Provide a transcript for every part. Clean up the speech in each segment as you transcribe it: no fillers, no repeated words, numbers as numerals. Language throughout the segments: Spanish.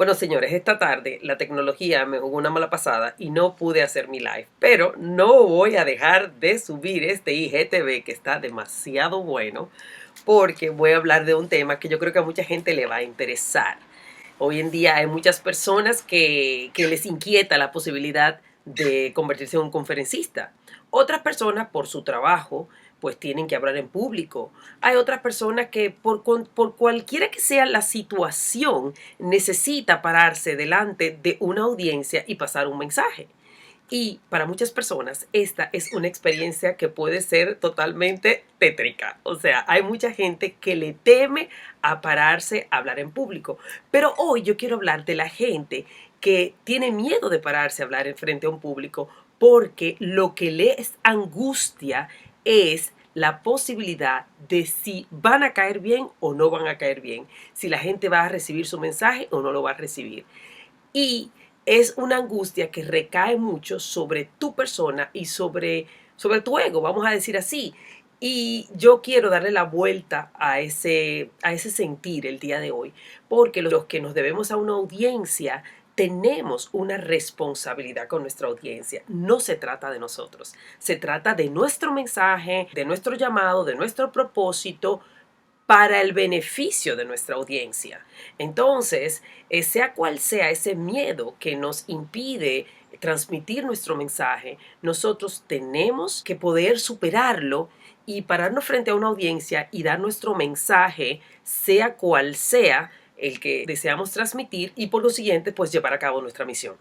Bueno, señores, esta tarde la tecnología me jugó una mala pasada y no pude hacer mi live, pero no voy a dejar de subir este IGTV que está demasiado bueno porque voy a hablar de un tema que yo creo que a mucha gente le va a interesar. Hoy en día hay muchas personas que les inquieta la posibilidad de convertirse en un conferencista. Otras personas por su trabajo pues tienen que hablar en público. Hay otras personas que por cualquiera que sea la situación necesita pararse delante de una audiencia y pasar un mensaje. Y para muchas personas esta es una experiencia que puede ser totalmente tétrica. O sea, hay mucha gente que le teme a pararse a hablar en público. Pero hoy yo quiero hablar de la gente que tiene miedo de pararse a hablar en frente a un público porque lo que les angustia es la posibilidad de si van a caer bien o no van a caer bien, si la gente va a recibir su mensaje o no lo va a recibir. Y es una angustia que recae mucho sobre tu persona y sobre tu ego, vamos a decir así. Y yo quiero darle la vuelta a ese sentir el día de hoy, porque los que nos debemos a una audiencia tenemos una responsabilidad con nuestra audiencia. No se trata de nosotros, se trata de nuestro mensaje, de nuestro llamado, de nuestro propósito para el beneficio de nuestra audiencia. Entonces, sea cual sea ese miedo que nos impide transmitir nuestro mensaje, nosotros tenemos que poder superarlo y pararnos frente a una audiencia y dar nuestro mensaje, sea cual sea el que deseamos transmitir, y por lo siguiente, pues llevar a cabo nuestra misión.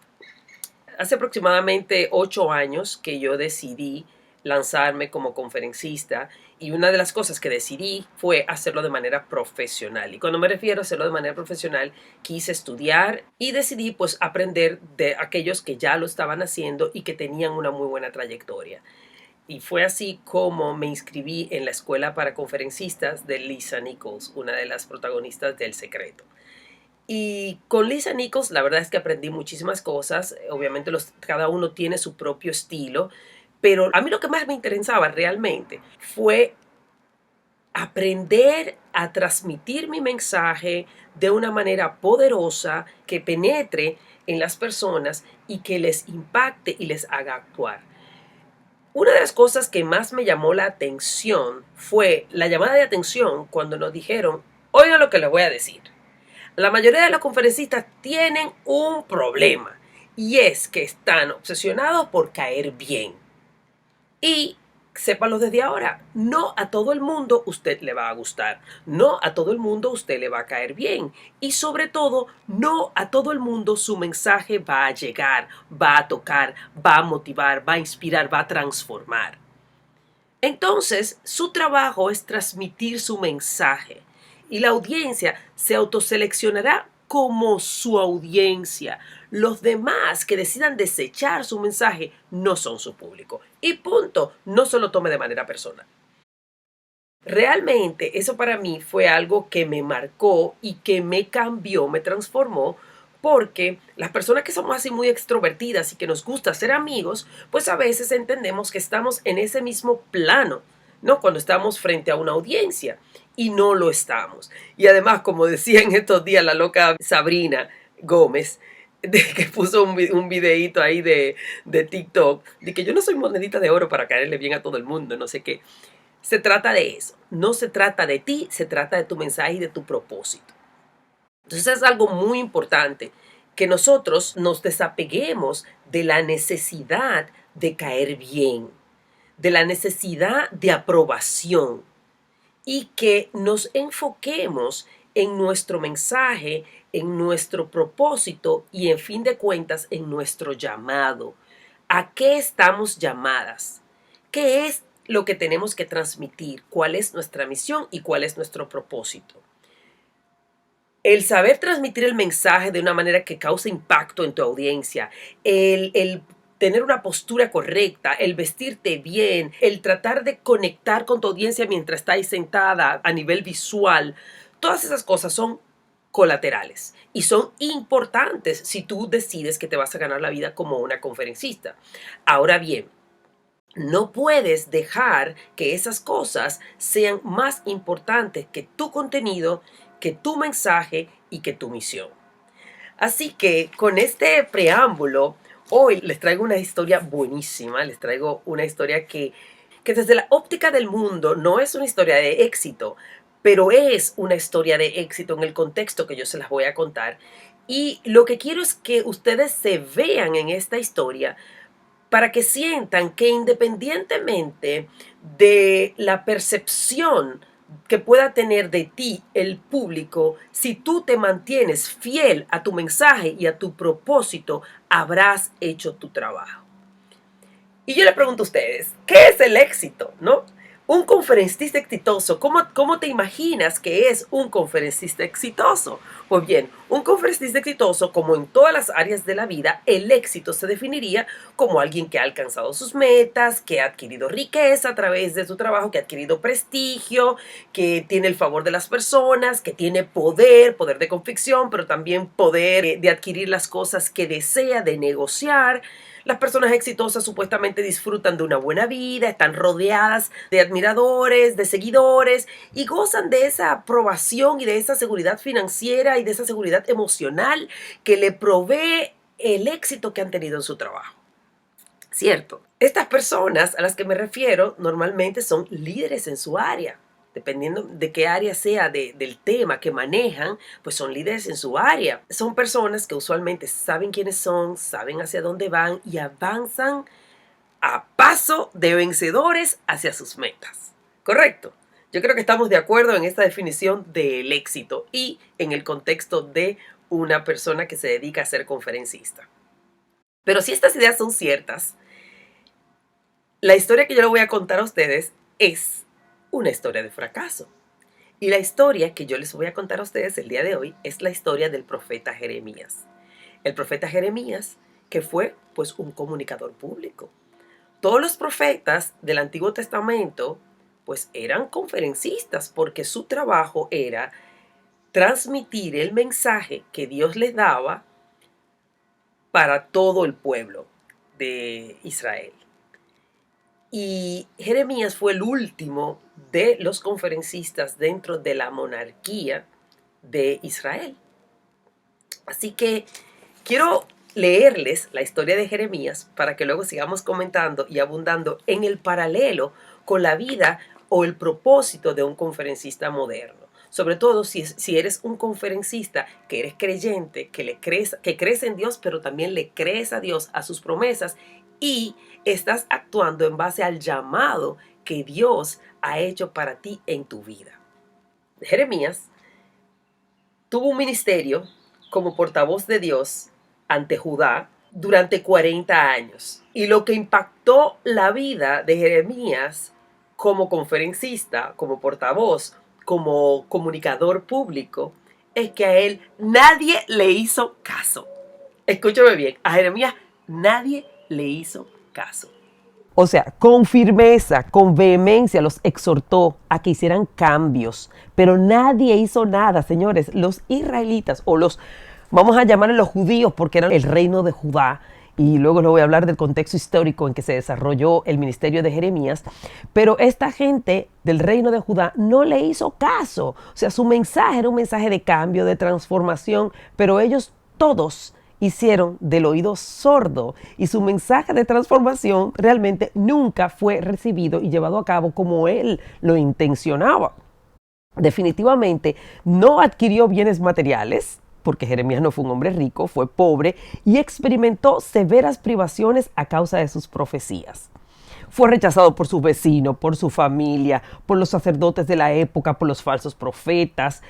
Hace aproximadamente 8 años que yo decidí lanzarme como conferencista, y una de las cosas que decidí fue hacerlo de manera profesional. Y cuando me refiero a hacerlo de manera profesional, quise estudiar y decidí pues aprender de aquellos que ya lo estaban haciendo y que tenían una muy buena trayectoria. Y fue así como me inscribí en la escuela para conferencistas de Lisa Nichols, una de las protagonistas de El Secreto. Y con Lisa Nichols la verdad es que aprendí muchísimas cosas. Obviamente cada uno tiene su propio estilo, pero a mí lo que más me interesaba realmente fue aprender a transmitir mi mensaje de una manera poderosa que penetre en las personas y que les impacte y les haga actuar. Una de las cosas que más me llamó la atención fue la llamada de atención cuando nos dijeron: oigan lo que les voy a decir. La mayoría de los conferencistas tienen un problema, y es que están obsesionados por caer bien. Y sépalo desde ahora, no a todo el mundo usted le va a gustar, no a todo el mundo usted le va a caer bien, y sobre todo, no a todo el mundo su mensaje va a llegar, va a tocar, va a motivar, va a inspirar, va a transformar. Entonces, su trabajo es transmitir su mensaje, y la audiencia se autoseleccionará como su audiencia. Los demás que decidan desechar su mensaje no son su público. Y punto, no se lo tome de manera personal. Realmente eso para mí fue algo que me marcó y que me cambió, me transformó, porque las personas que somos así muy extrovertidas y que nos gusta ser amigos, pues a veces entendemos que estamos en ese mismo plano, ¿no? Cuando estamos frente a una audiencia, y no lo estamos. Y además, como decía en estos días la loca Sabrina Gómez, que puso un videíto ahí de TikTok, de que yo no soy monedita de oro para caerle bien a todo el mundo, no sé qué. Se trata de eso, no se trata de ti, se trata de tu mensaje y de tu propósito. Entonces es algo muy importante que nosotros nos desapeguemos de la necesidad de caer bien, de la necesidad de aprobación, y que nos enfoquemos en nuestro mensaje, en nuestro propósito y, en fin de cuentas, en nuestro llamado. ¿A qué estamos llamadas? ¿Qué es lo que tenemos que transmitir? ¿Cuál es nuestra misión y cuál es nuestro propósito? El saber transmitir el mensaje de una manera que cause impacto en tu audiencia, el tener una postura correcta, el vestirte bien, el tratar de conectar con tu audiencia mientras estáis sentada a nivel visual, todas esas cosas son colaterales y son importantes si tú decides que te vas a ganar la vida como una conferencista. Ahora bien, no puedes dejar que esas cosas sean más importantes que tu contenido, que tu mensaje y que tu misión. Así que con este preámbulo, hoy les traigo una historia buenísima, les traigo una historia que desde la óptica del mundo no es una historia de éxito, pero es una historia de éxito en el contexto que yo se las voy a contar. Y lo que quiero es que ustedes se vean en esta historia para que sientan que independientemente de la percepción que pueda tener de ti el público, si tú te mantienes fiel a tu mensaje y a tu propósito, habrás hecho tu trabajo. Y yo le pregunto a ustedes, ¿qué es el éxito? ¿No? Un conferencista exitoso, ¿cómo te imaginas que es un conferencista exitoso? Pues bien, un conferencista exitoso, como en todas las áreas de la vida, el éxito se definiría como alguien que ha alcanzado sus metas, que ha adquirido riqueza a través de su trabajo, que ha adquirido prestigio, que tiene el favor de las personas, que tiene poder de convicción, pero también poder de adquirir las cosas que desea, de negociar. Las personas exitosas supuestamente disfrutan de una buena vida, están rodeadas de admiradores, de seguidores y gozan de esa aprobación y de esa seguridad financiera y de esa seguridad emocional que le provee el éxito que han tenido en su trabajo. ¿Cierto? Estas personas a las que me refiero normalmente son líderes en su área. Dependiendo de qué área sea del tema que manejan, pues son líderes en su área. Son personas que usualmente saben quiénes son, saben hacia dónde van y avanzan a paso de vencedores hacia sus metas. ¿Correcto? Yo creo que estamos de acuerdo en esta definición del éxito y en el contexto de una persona que se dedica a ser conferencista. Pero si estas ideas son ciertas, la historia que yo les voy a contar a ustedes es una historia de fracaso. Y la historia que yo les voy a contar a ustedes el día de hoy es la historia del profeta Jeremías. El profeta Jeremías, que fue pues un comunicador público. Todos los profetas del Antiguo Testamento pues eran conferencistas porque su trabajo era transmitir el mensaje que Dios les daba para todo el pueblo de Israel. Y Jeremías fue el último de los conferencistas dentro de la monarquía de Israel. Así que quiero leerles la historia de Jeremías para que luego sigamos comentando y abundando en el paralelo con la vida o el propósito de un conferencista moderno. Sobre todo si eres un conferencista que eres creyente, que crees en Dios, pero también le crees a Dios, a sus promesas, y estás actuando en base al llamado que Dios ha hecho para ti en tu vida. Jeremías tuvo un ministerio como portavoz de Dios ante Judá durante 40 años. Y lo que impactó la vida de Jeremías como conferencista, como portavoz, como comunicador público, es que a él nadie le hizo caso. Escúchame bien, a Jeremías nadie le hizo caso. O sea, con firmeza, con vehemencia los exhortó a que hicieran cambios, pero nadie hizo nada, señores. Los israelitas vamos a llamarlos los judíos porque eran el reino de Judá, y luego les voy a hablar del contexto histórico en que se desarrolló el ministerio de Jeremías, pero esta gente del reino de Judá no le hizo caso. O sea, su mensaje era un mensaje de cambio, de transformación, pero ellos todos hicieron del oído sordo y su mensaje de transformación realmente nunca fue recibido y llevado a cabo como él lo intencionaba. Definitivamente no adquirió bienes materiales, porque Jeremías no fue un hombre rico, fue pobre y experimentó severas privaciones a causa de sus profecías. Fue rechazado por sus vecinos, por su familia, por los sacerdotes de la época, por los falsos profetas.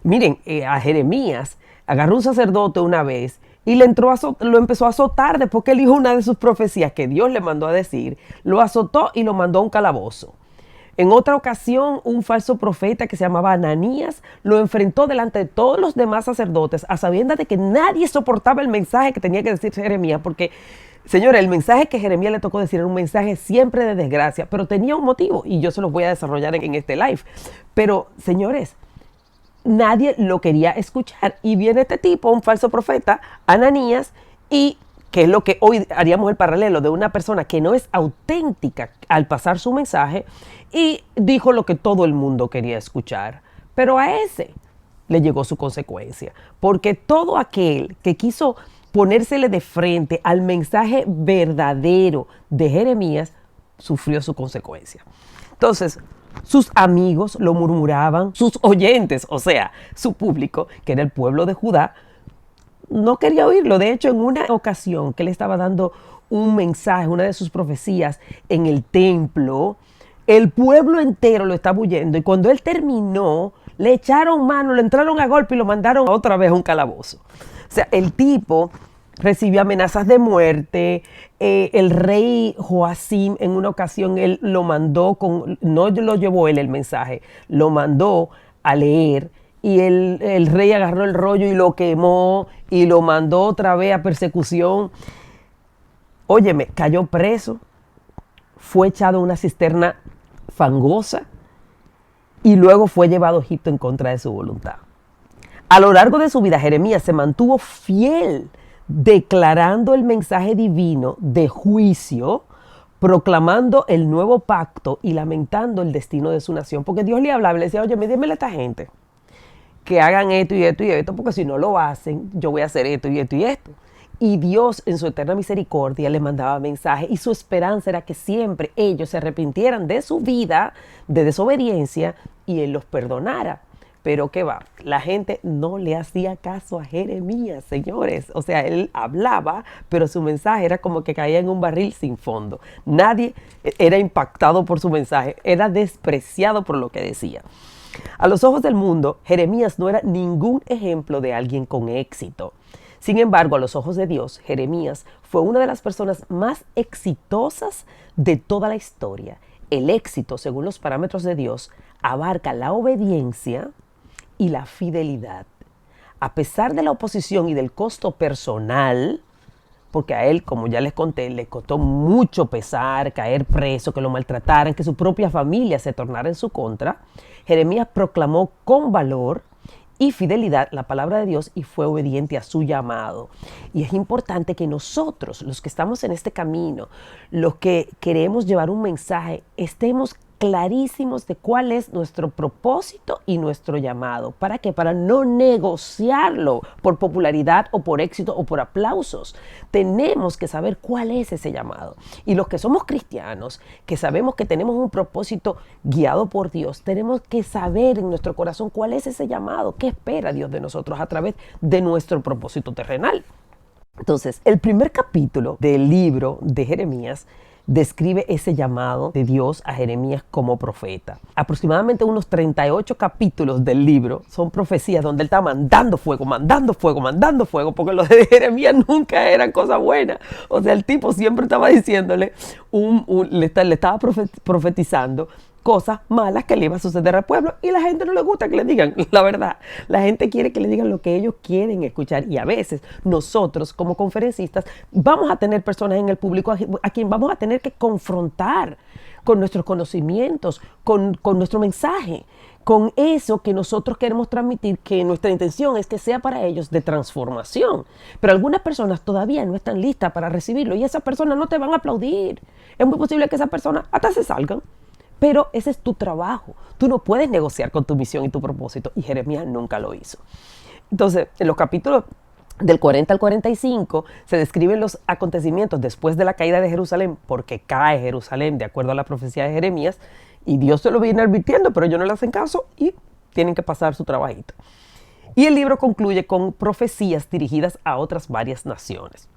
Miren, a Jeremías agarró un sacerdote una vez y lo empezó a azotar después que él dijo una de sus profecías que Dios le mandó a decir. Lo azotó y lo mandó a un calabozo. En otra ocasión, un falso profeta que se llamaba Ananías lo enfrentó delante de todos los demás sacerdotes a sabiendas de que nadie soportaba el mensaje que tenía que decir Jeremías, porque, señores, el mensaje que Jeremías le tocó decir era un mensaje siempre de desgracia, pero tenía un motivo y yo se los voy a desarrollar en este live. Pero, señores, nadie lo quería escuchar y viene este tipo, un falso profeta, Ananías, y que es lo que hoy haríamos el paralelo de una persona que no es auténtica al pasar su mensaje, y dijo lo que todo el mundo quería escuchar. Pero a ese le llegó su consecuencia. Porque todo aquel que quiso ponérsele de frente al mensaje verdadero de Jeremías, sufrió su consecuencia. Entonces, sus amigos lo murmuraban, sus oyentes, o sea, su público, que era el pueblo de Judá, no quería oírlo. De hecho, en una ocasión que le estaba dando un mensaje, una de sus profecías en el templo, el pueblo entero lo estaba huyendo y cuando él terminó, le echaron mano, le entraron a golpe y lo mandaron otra vez a un calabozo. O sea, el tipo recibió amenazas de muerte. El rey Joacim en una ocasión él lo mandó, no lo llevó él el mensaje, lo mandó a leer y el rey agarró el rollo y lo quemó y lo mandó otra vez a persecución. Óyeme, cayó preso, fue echado a una cisterna fangosa y luego fue llevado a Egipto en contra de su voluntad. A lo largo de su vida, Jeremías se mantuvo fiel, declarando el mensaje divino de juicio, proclamando el nuevo pacto y lamentando el destino de su nación. Porque Dios le hablaba y le decía, oye, dímele a esta gente que hagan esto y esto y esto, porque si no lo hacen, yo voy a hacer esto y esto y esto. Y Dios en su eterna misericordia les mandaba mensajes y su esperanza era que siempre ellos se arrepintieran de su vida de desobediencia y Él los perdonara. Pero ¿qué va? La gente no le hacía caso a Jeremías, señores. O sea, él hablaba, pero su mensaje era como que caía en un barril sin fondo. Nadie era impactado por su mensaje, era despreciado por lo que decía. A los ojos del mundo, Jeremías no era ningún ejemplo de alguien con éxito. Sin embargo, a los ojos de Dios, Jeremías fue una de las personas más exitosas de toda la historia. El éxito, según los parámetros de Dios, abarca la obediencia y la fidelidad. A pesar de la oposición y del costo personal, porque a él, como ya les conté, le costó mucho pesar, caer preso, que lo maltrataran, que su propia familia se tornara en su contra, Jeremías proclamó con valor y fidelidad la palabra de Dios y fue obediente a su llamado. Y es importante que nosotros, los que estamos en este camino, los que queremos llevar un mensaje, estemos clarísimos de cuál es nuestro propósito y nuestro llamado. ¿Para qué? Para no negociarlo por popularidad o por éxito o por aplausos. Tenemos que saber cuál es ese llamado. Y los que somos cristianos, que sabemos que tenemos un propósito guiado por Dios, tenemos que saber en nuestro corazón cuál es ese llamado, qué espera Dios de nosotros a través de nuestro propósito terrenal. Entonces, el primer capítulo del libro de Jeremías describe ese llamado de Dios a Jeremías como profeta. Aproximadamente unos 38 capítulos del libro son profecías donde él está mandando fuego, porque los de Jeremías nunca eran cosas buenas. O sea, el tipo siempre estaba diciéndole, le estaba profetizando cosas malas que le iba a suceder al pueblo y la gente no le gusta que le digan la verdad. La gente quiere que le digan lo que ellos quieren escuchar y a veces nosotros como conferencistas vamos a tener personas en el público a quien vamos a tener que confrontar con nuestros conocimientos, con nuestro mensaje, con eso que nosotros queremos transmitir, que nuestra intención es que sea para ellos de transformación. Pero algunas personas todavía no están listas para recibirlo y esas personas no te van a aplaudir. Es muy posible que esas personas hasta se salgan. Pero ese es tu trabajo. Tú no puedes negociar con tu misión y tu propósito. Y Jeremías nunca lo hizo. Entonces, en los capítulos del 40 al 45 se describen los acontecimientos después de la caída de Jerusalén, porque cae Jerusalén de acuerdo a la profecía de Jeremías. Y Dios se lo viene advirtiendo, pero ellos no le hacen caso y tienen que pasar su trabajito. Y el libro concluye con profecías dirigidas a otras varias naciones.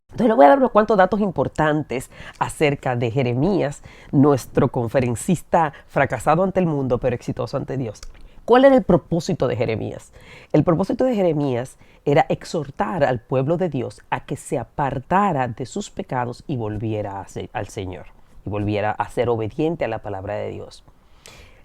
Entonces le voy a dar unos cuantos datos importantes acerca de Jeremías, nuestro conferencista fracasado ante el mundo, pero exitoso ante Dios. ¿Cuál era el propósito de Jeremías? El propósito de Jeremías era exhortar al pueblo de Dios a que se apartara de sus pecados y volviera al Señor, y volviera a ser obediente a la palabra de Dios.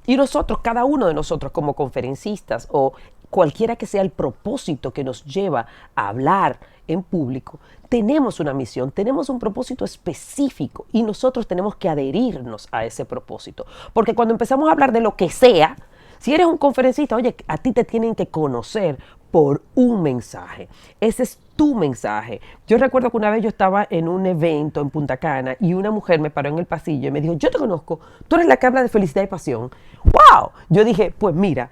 Y nosotros, cada uno de nosotros como conferencistas o cualquiera que sea el propósito que nos lleva a hablar en público, tenemos una misión, tenemos un propósito específico y nosotros tenemos que adherirnos a ese propósito. Porque cuando empezamos a hablar de lo que sea, si eres un conferencista, oye, a ti te tienen que conocer por un mensaje. Ese es tu mensaje. Yo recuerdo que una vez yo estaba en un evento en Punta Cana y una mujer me paró en el pasillo y me dijo, yo te conozco, tú eres la que habla de felicidad y pasión. ¡Wow! Yo dije, pues mira,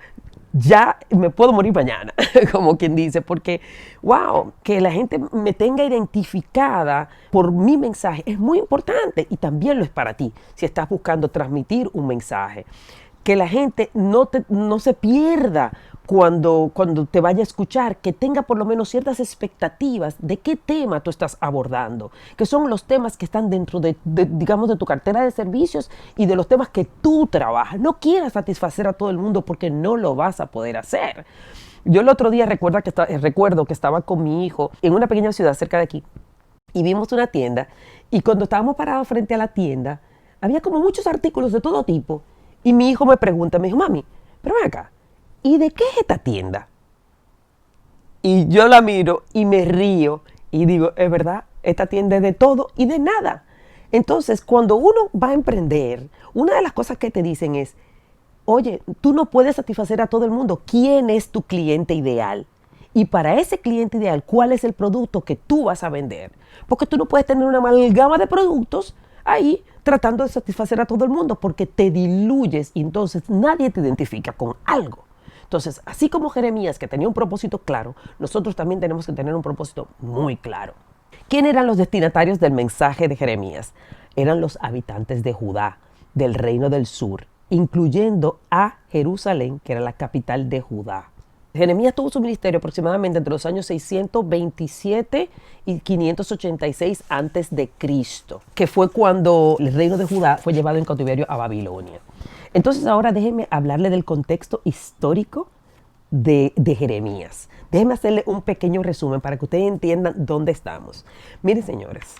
ya me puedo morir mañana, como quien dice, porque, wow, que la gente me tenga identificada por mi mensaje es muy importante y también lo es para ti, si estás buscando transmitir un mensaje. Que la gente no se pierda cuando te vaya a escuchar, que tenga por lo menos ciertas expectativas de qué tema tú estás abordando, que son los temas que están dentro digamos, de tu cartera de servicios y de los temas que tú trabajas. No quieras satisfacer a todo el mundo porque no lo vas a poder hacer. Yo el otro día recuerdo que estaba con mi hijo en una pequeña ciudad cerca de aquí y vimos una tienda y cuando estábamos parados frente a la tienda había como muchos artículos de todo tipo y mi hijo me dijo, mami, pero ven acá, ¿y de qué es esta tienda? Y yo la miro y me río y digo, es verdad, esta tienda es de todo y de nada. Entonces, cuando uno va a emprender, una de las cosas que te dicen es, oye, tú no puedes satisfacer a todo el mundo. ¿Quién es tu cliente ideal? Y para ese cliente ideal, ¿cuál es el producto que tú vas a vender? Porque tú no puedes tener una amalgama de productos ahí tratando de satisfacer a todo el mundo porque te diluyes y entonces nadie te identifica con algo. Entonces, así como Jeremías, que tenía un propósito claro, nosotros también tenemos que tener un propósito muy claro. ¿Quién eran los destinatarios del mensaje de Jeremías? Eran los habitantes de Judá, del reino del sur, incluyendo a Jerusalén, que era la capital de Judá. Jeremías tuvo su ministerio aproximadamente entre los años 627 y 586 antes de Cristo, que fue cuando el reino de Judá fue llevado en cautiverio a Babilonia. Entonces ahora déjenme hablarle del contexto histórico de Jeremías. Déjenme hacerle un pequeño resumen para que ustedes entiendan dónde estamos. Miren, señores,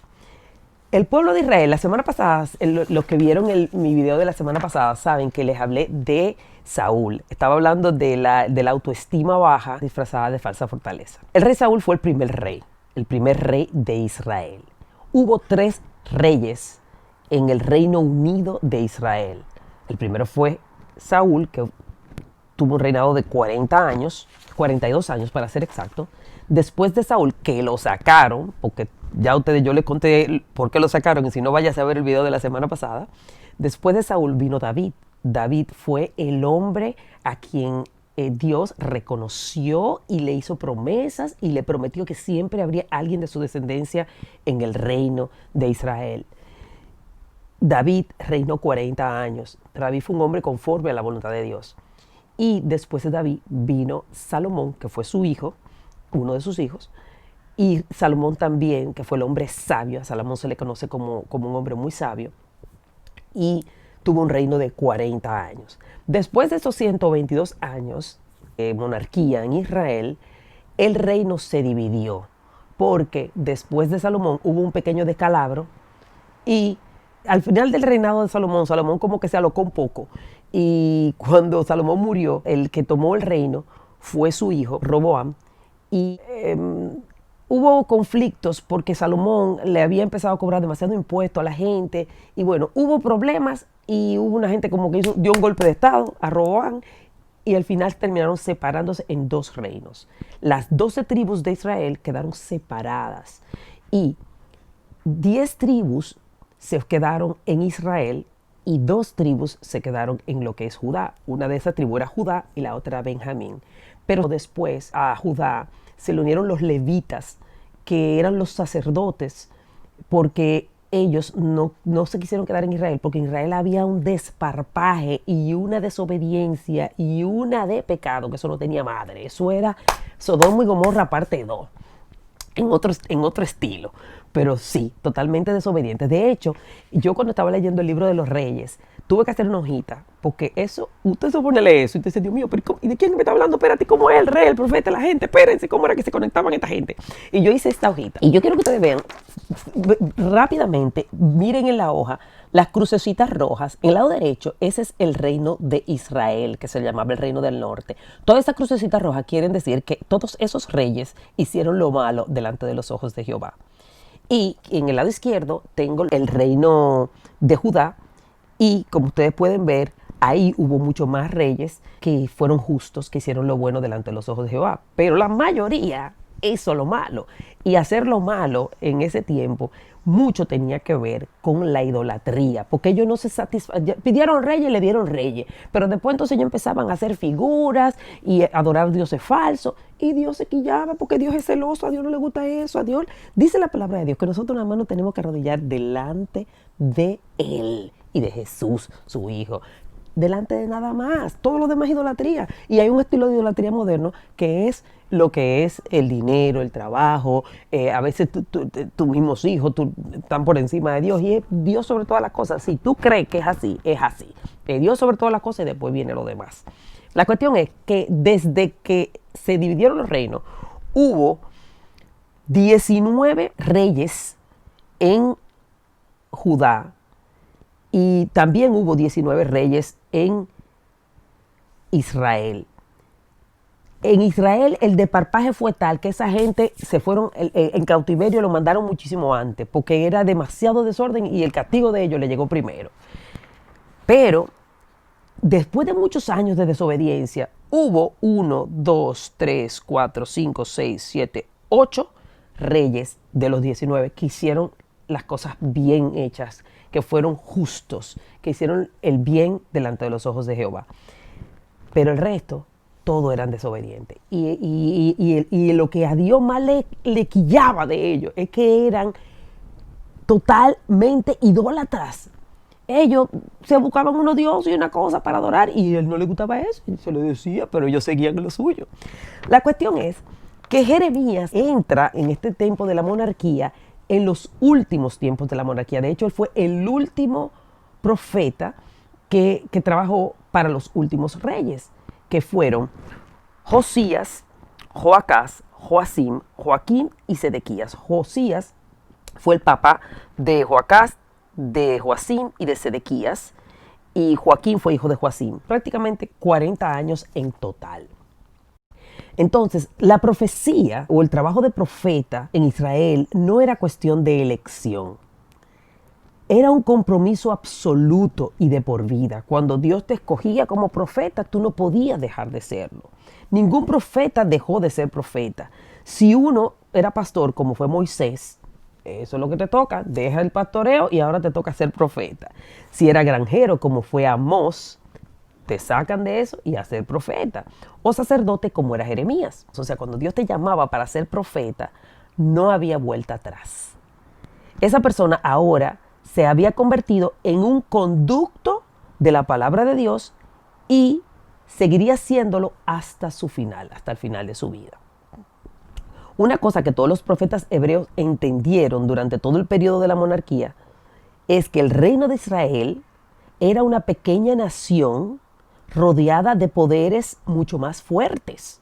el pueblo de Israel, la semana pasada, los que vieron mi video de la semana pasada, saben que les hablé de Saúl. Estaba hablando de la autoestima baja disfrazada de falsa fortaleza. El rey Saúl fue el primer rey de Israel. Hubo 3 reyes en el Reino Unido de Israel. El primero fue Saúl, que tuvo un reinado de 40 años, 42 años para ser exacto. Después de Saúl, que lo sacaron, porque ya yo les conté por qué lo sacaron, y si no, vayas a ver el video de la semana pasada. Después de Saúl vino David. David fue el hombre a quien Dios reconoció y le hizo promesas y le prometió que siempre habría alguien de su descendencia en el reino de Israel. David reinó 40 años. David fue un hombre conforme a la voluntad de Dios. Y después de David vino Salomón, que fue su hijo, uno de sus hijos. Y Salomón también, que fue el hombre sabio. A Salomón se le conoce como un hombre muy sabio. Y tuvo un reino de 40 años. Después de esos 122 años de monarquía en Israel, el reino se dividió. Porque después de Salomón hubo un pequeño descalabro y al final del reinado de Salomón, Salomón como que se alocó un poco. Y cuando Salomón murió, el que tomó el reino fue su hijo, Roboam. Y hubo conflictos porque Salomón le había empezado a cobrar demasiado impuesto a la gente. Y bueno, hubo problemas y hubo una gente como que dio un golpe de estado a Roboam. Y al final terminaron separándose en 2 reinos. Las 12 tribus de Israel quedaron separadas. Y 10 tribus se quedaron en Israel y 2 tribus se quedaron en lo que es Judá. Una de esas tribus era Judá y la otra era Benjamín. Pero después a Judá se le unieron los levitas, que eran los sacerdotes, porque ellos no se quisieron quedar en Israel, porque en Israel había un desparpaje y una desobediencia y una de pecado, que eso no tenía madre. Eso era Sodoma y Gomorra parte 2. En otro estilo, pero sí, totalmente desobediente. De hecho, yo cuando estaba leyendo el libro de los reyes, tuve que hacer una hojita, porque eso, usted se pone a leer eso y usted dice, Dios mío, pero ¿y de quién me está hablando? Espérate, ¿cómo es el rey, el profeta, la gente? Espérense, ¿cómo era que se conectaban esta gente? Y yo hice esta hojita. Y yo quiero que ustedes vean rápidamente, miren en la hoja, las crucecitas rojas. En el lado derecho, ese es el reino de Israel, que se llamaba el reino del norte. Todas esas crucecitas rojas quieren decir que todos esos reyes hicieron lo malo delante de los ojos de Jehová. Y en el lado izquierdo tengo el reino de Judá. Y como ustedes pueden ver, ahí hubo muchos más reyes que fueron justos, que hicieron lo bueno delante de los ojos de Jehová. Pero la mayoría eso lo malo. Y hacer lo malo en ese tiempo mucho tenía que ver con la idolatría, porque ellos no se satisfacían, pidieron reyes, le dieron reyes, pero después entonces ellos empezaban a hacer figuras y adorar dioses falsos, y Dios se quillaba porque Dios es celoso, a Dios no le gusta eso, a Dios, dice la palabra de Dios, que nosotros nada más nos tenemos que arrodillar delante de Él y de Jesús, su Hijo. Delante de nada más, todo lo demás es idolatría. Y hay un estilo de idolatría moderno que es lo que es el dinero, el trabajo, a veces tus mismos hijos están por encima de Dios y es Dios sobre todas las cosas. Si tú crees que es así, es así. Dios sobre todas las cosas y después viene lo demás. La cuestión es que desde que se dividieron los reinos, hubo 19 reyes en Judá y también hubo 19 reyes en Israel. En Israel el desparpaje fue tal que esa gente se fueron en cautiverio, lo mandaron muchísimo antes, porque era demasiado desorden y el castigo de ellos le llegó primero. Pero después de muchos años de desobediencia, hubo 1, 2, 3, 4, 5, 6, 7, 8 reyes de los 19 que hicieron las cosas bien hechas, que fueron justos, que hicieron el bien delante de los ojos de Jehová. Pero el resto, todos eran desobedientes. Y lo que a Dios más le quillaba de ellos es que eran totalmente idólatras. Ellos se buscaban unos dioses y una cosa para adorar y a él no le gustaba eso. Y se lo decía, pero ellos seguían en lo suyo. La cuestión es que Jeremías entra en este tiempo de la monarquía en los últimos tiempos de la monarquía. De hecho, él fue el último profeta que trabajó para los últimos reyes, que fueron Josías, Joacás, Joacim, Joaquín y Sedequías. Josías fue el papá de Joacás, de Joacim y de Sedequías, y Joaquín fue hijo de Joacim. Prácticamente 40 años en total. Entonces, la profecía o el trabajo de profeta en Israel no era cuestión de elección. Era un compromiso absoluto y de por vida. Cuando Dios te escogía como profeta, tú no podías dejar de serlo. Ningún profeta dejó de ser profeta. Si uno era pastor, como fue Moisés, eso es lo que te toca, deja el pastoreo y ahora te toca ser profeta. Si era granjero, como fue Amós, te sacan de eso y a ser profeta. O sacerdote, como era Jeremías. O sea, cuando Dios te llamaba para ser profeta, no había vuelta atrás. Esa persona ahora se había convertido en un conducto de la palabra de Dios y seguiría siéndolo hasta su final, hasta el final de su vida. Una cosa que todos los profetas hebreos entendieron durante todo el periodo de la monarquía es que el reino de Israel era una pequeña nación rodeada de poderes mucho más fuertes.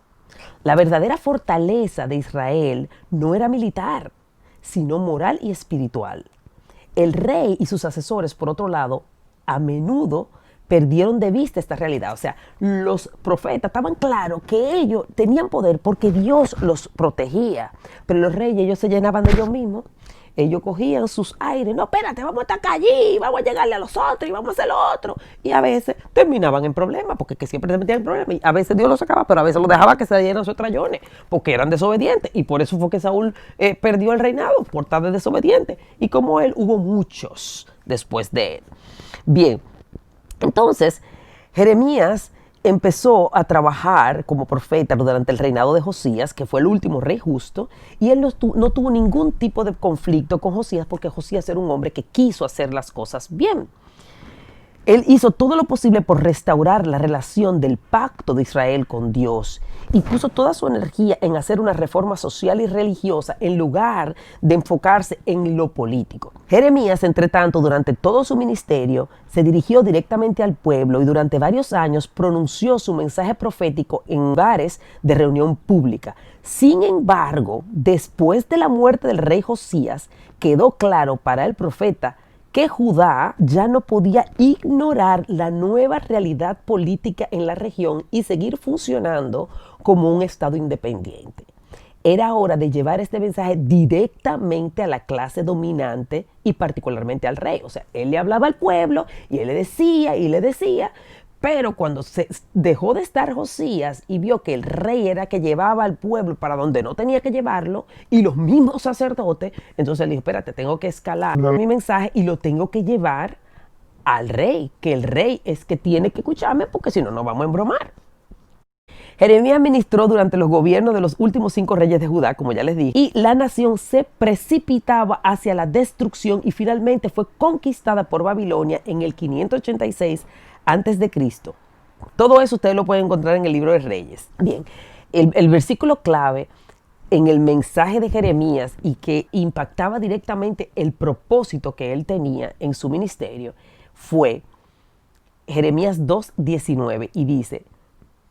La verdadera fortaleza de Israel no era militar, sino moral y espiritual. El rey y sus asesores, por otro lado, a menudo perdieron de vista esta realidad. O sea, los profetas estaban claros que ellos tenían poder porque Dios los protegía. Pero los reyes, ellos se llenaban de ellos mismos. Ellos cogían sus aires. No, espérate, vamos a estar acá allí, vamos a llegarle a los otros y vamos a hacer lo otro. Y a veces terminaban en problemas, porque que siempre se metían en problemas. Y a veces Dios los sacaba, pero a veces los dejaba que se dieran sus trayones, porque eran desobedientes. Y por eso fue que Saúl perdió el reinado, por estar de desobediente. Y como él, hubo muchos después de él. Bien, entonces Jeremías empezó a trabajar como profeta durante el reinado de Josías, que fue el último rey justo, y él no tuvo ningún tipo de conflicto con Josías, porque Josías era un hombre que quiso hacer las cosas bien. Él hizo todo lo posible por restaurar la relación del pacto de Israel con Dios y puso toda su energía en hacer una reforma social y religiosa en lugar de enfocarse en lo político. Jeremías, entre tanto, durante todo su ministerio, se dirigió directamente al pueblo y durante varios años pronunció su mensaje profético en lugares de reunión pública. Sin embargo, después de la muerte del rey Josías, quedó claro para el profeta que Judá ya no podía ignorar la nueva realidad política en la región y seguir funcionando como un estado independiente. Era hora de llevar este mensaje directamente a la clase dominante y particularmente al rey. O sea, él le hablaba al pueblo y él le decía, Pero cuando se dejó de estar Josías y vio que el rey era que llevaba al pueblo para donde no tenía que llevarlo, y los mismos sacerdotes, entonces él dijo, espérate, tengo que escalar mi mensaje y lo tengo que llevar al rey, que el rey es que tiene que escucharme porque si no, no vamos a embromar. Jeremías ministró durante los gobiernos de los últimos 5 reyes de Judá, como ya les dije, y la nación se precipitaba hacia la destrucción y finalmente fue conquistada por Babilonia en el 586 antes de Cristo. Todo eso ustedes lo pueden encontrar en el libro de Reyes. Bien, el versículo clave en el mensaje de Jeremías y que impactaba directamente el propósito que él tenía en su ministerio fue Jeremías 2:19 y dice: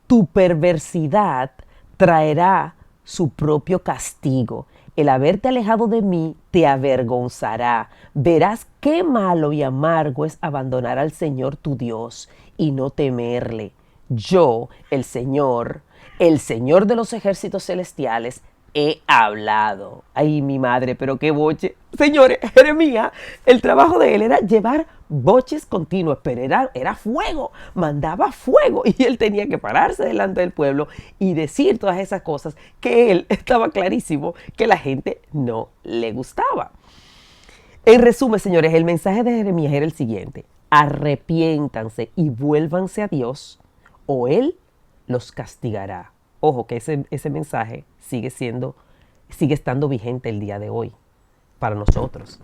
tu perversidad traerá su propio castigo. El haberte alejado de mí te avergonzará. Verás qué malo y amargo es abandonar al Señor tu Dios y no temerle. Yo, el Señor de los ejércitos celestiales, he hablado. Ay, mi madre, pero qué boche. Señores, Jeremías, el trabajo de él era llevar boches continuos, pero era fuego, mandaba fuego. Y él tenía que pararse delante del pueblo y decir todas esas cosas que él estaba clarísimo que la gente no le gustaba. En resumen, señores, el mensaje de Jeremías era el siguiente: arrepiéntanse y vuélvanse a Dios, o Él los castigará. Ojo, que ese mensaje sigue estando vigente el día de hoy para nosotros.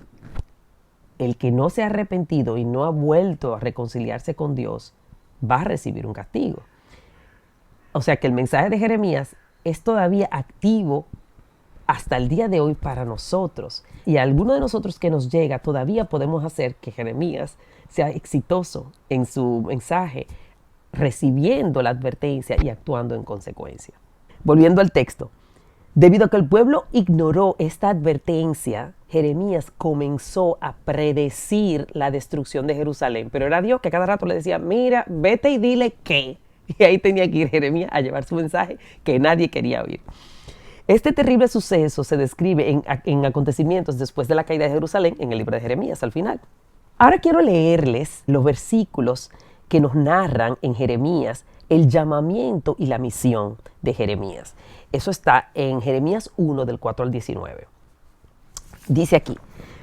El que no se ha arrepentido y no ha vuelto a reconciliarse con Dios va a recibir un castigo. O sea que el mensaje de Jeremías es todavía activo hasta el día de hoy para nosotros. Y a alguno de nosotros que nos llega todavía podemos hacer que Jeremías sea exitoso en su mensaje, recibiendo la advertencia y actuando en consecuencia. Volviendo al texto. Debido a que el pueblo ignoró esta advertencia, Jeremías comenzó a predecir la destrucción de Jerusalén. Pero era Dios que cada rato le decía, mira, vete y dile qué. Y ahí tenía que ir Jeremías a llevar su mensaje que nadie quería oír. Este terrible suceso se describe en acontecimientos después de la caída de Jerusalén en el libro de Jeremías al final. Ahora quiero leerles los versículos que nos narran en Jeremías el llamamiento y la misión de Jeremías. Eso está en Jeremías 1, del 4 al 19. Dice aquí: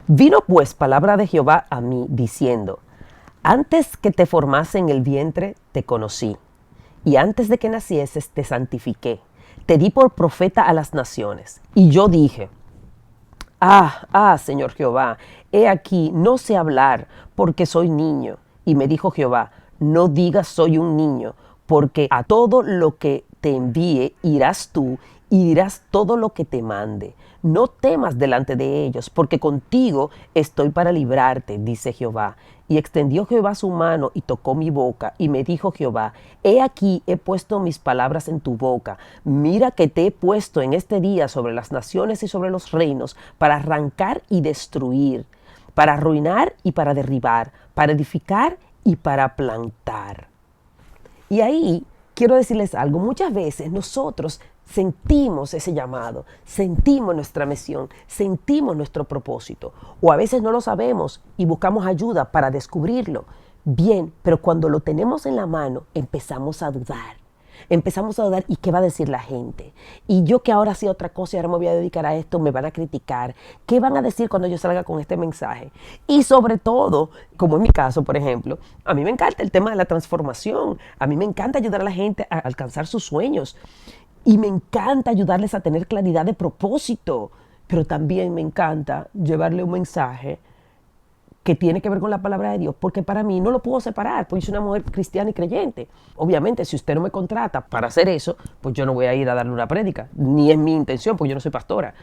vino pues palabra de Jehová a mí, diciendo: antes que te formase en el vientre, te conocí, y antes de que nacieses, te santifiqué. Te di por profeta a las naciones. Y yo dije: Señor Jehová, he aquí, no sé hablar, porque soy niño. Y me dijo Jehová: no digas soy un niño, porque a todo lo que te envíe irás tú y dirás todo lo que te mande. No temas delante de ellos, porque contigo estoy para librarte, dice Jehová. Y extendió Jehová su mano y tocó mi boca, y me dijo Jehová: he aquí he puesto mis palabras en tu boca. Mira que te he puesto en este día sobre las naciones y sobre los reinos, para arrancar y destruir, para arruinar y para derribar, para edificar y para plantar. Y ahí quiero decirles algo. Muchas veces nosotros sentimos ese llamado, sentimos nuestra misión, sentimos nuestro propósito, o a veces no lo sabemos y buscamos ayuda para descubrirlo. Bien, pero cuando lo tenemos en la mano empezamos a dudar. Empezamos a dudar, ¿y qué va a decir la gente? Y yo que ahora hacía otra cosa y ahora me voy a dedicar a esto, me van a criticar. ¿Qué van a decir cuando yo salga con este mensaje? Y sobre todo, como en mi caso, por ejemplo, a mí me encanta el tema de la transformación. A mí me encanta ayudar a la gente a alcanzar sus sueños. Y me encanta ayudarles a tener claridad de propósito. Pero también me encanta llevarle un mensaje que tiene que ver con la palabra de Dios, porque para mí no lo puedo separar, porque soy una mujer cristiana y creyente. Obviamente, si usted no me contrata para hacer eso, pues yo no voy a ir a darle una prédica, ni es mi intención, porque yo no soy pastora.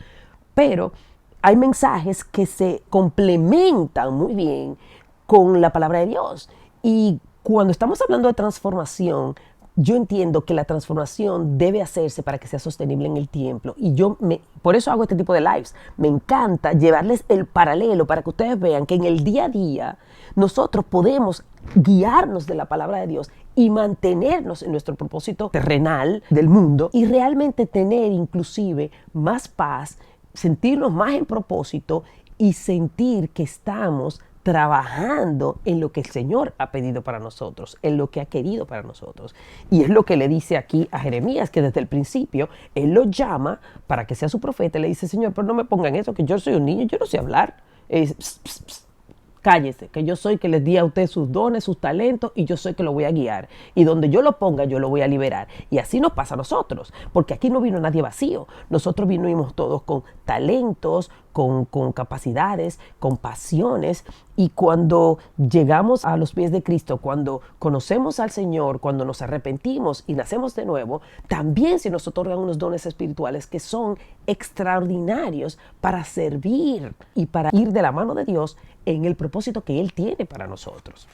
Pero hay mensajes que se complementan muy bien con la palabra de Dios. Y cuando estamos hablando de transformación, yo entiendo que la transformación debe hacerse para que sea sostenible en el tiempo. Y por eso hago este tipo de lives. Me encanta llevarles el paralelo para que ustedes vean que en el día a día nosotros podemos guiarnos de la palabra de Dios y mantenernos en nuestro propósito terrenal del mundo y realmente tener inclusive más paz, sentirnos más en propósito y sentir que estamos trabajando en lo que el Señor ha pedido para nosotros, en lo que ha querido para nosotros. Y es lo que le dice aquí a Jeremías, que desde el principio Él lo llama para que sea su profeta. Le dice, Señor, pero no me pongan eso, que yo soy un niño, yo no sé hablar. Pss, pss, pss. Cállese, que yo soy que les di a usted sus dones, sus talentos, y yo soy que lo voy a guiar. Y donde yo lo ponga, yo lo voy a liberar. Y así nos pasa a nosotros, porque aquí no vino nadie vacío. Nosotros vinimos todos con talentos, con capacidades, con pasiones. Y cuando llegamos a los pies de Cristo, cuando conocemos al Señor, cuando nos arrepentimos y nacemos de nuevo, también se nos otorgan unos dones espirituales que son extraordinarios para servir y para ir de la mano de Dios en el propósito que Él tiene para nosotros.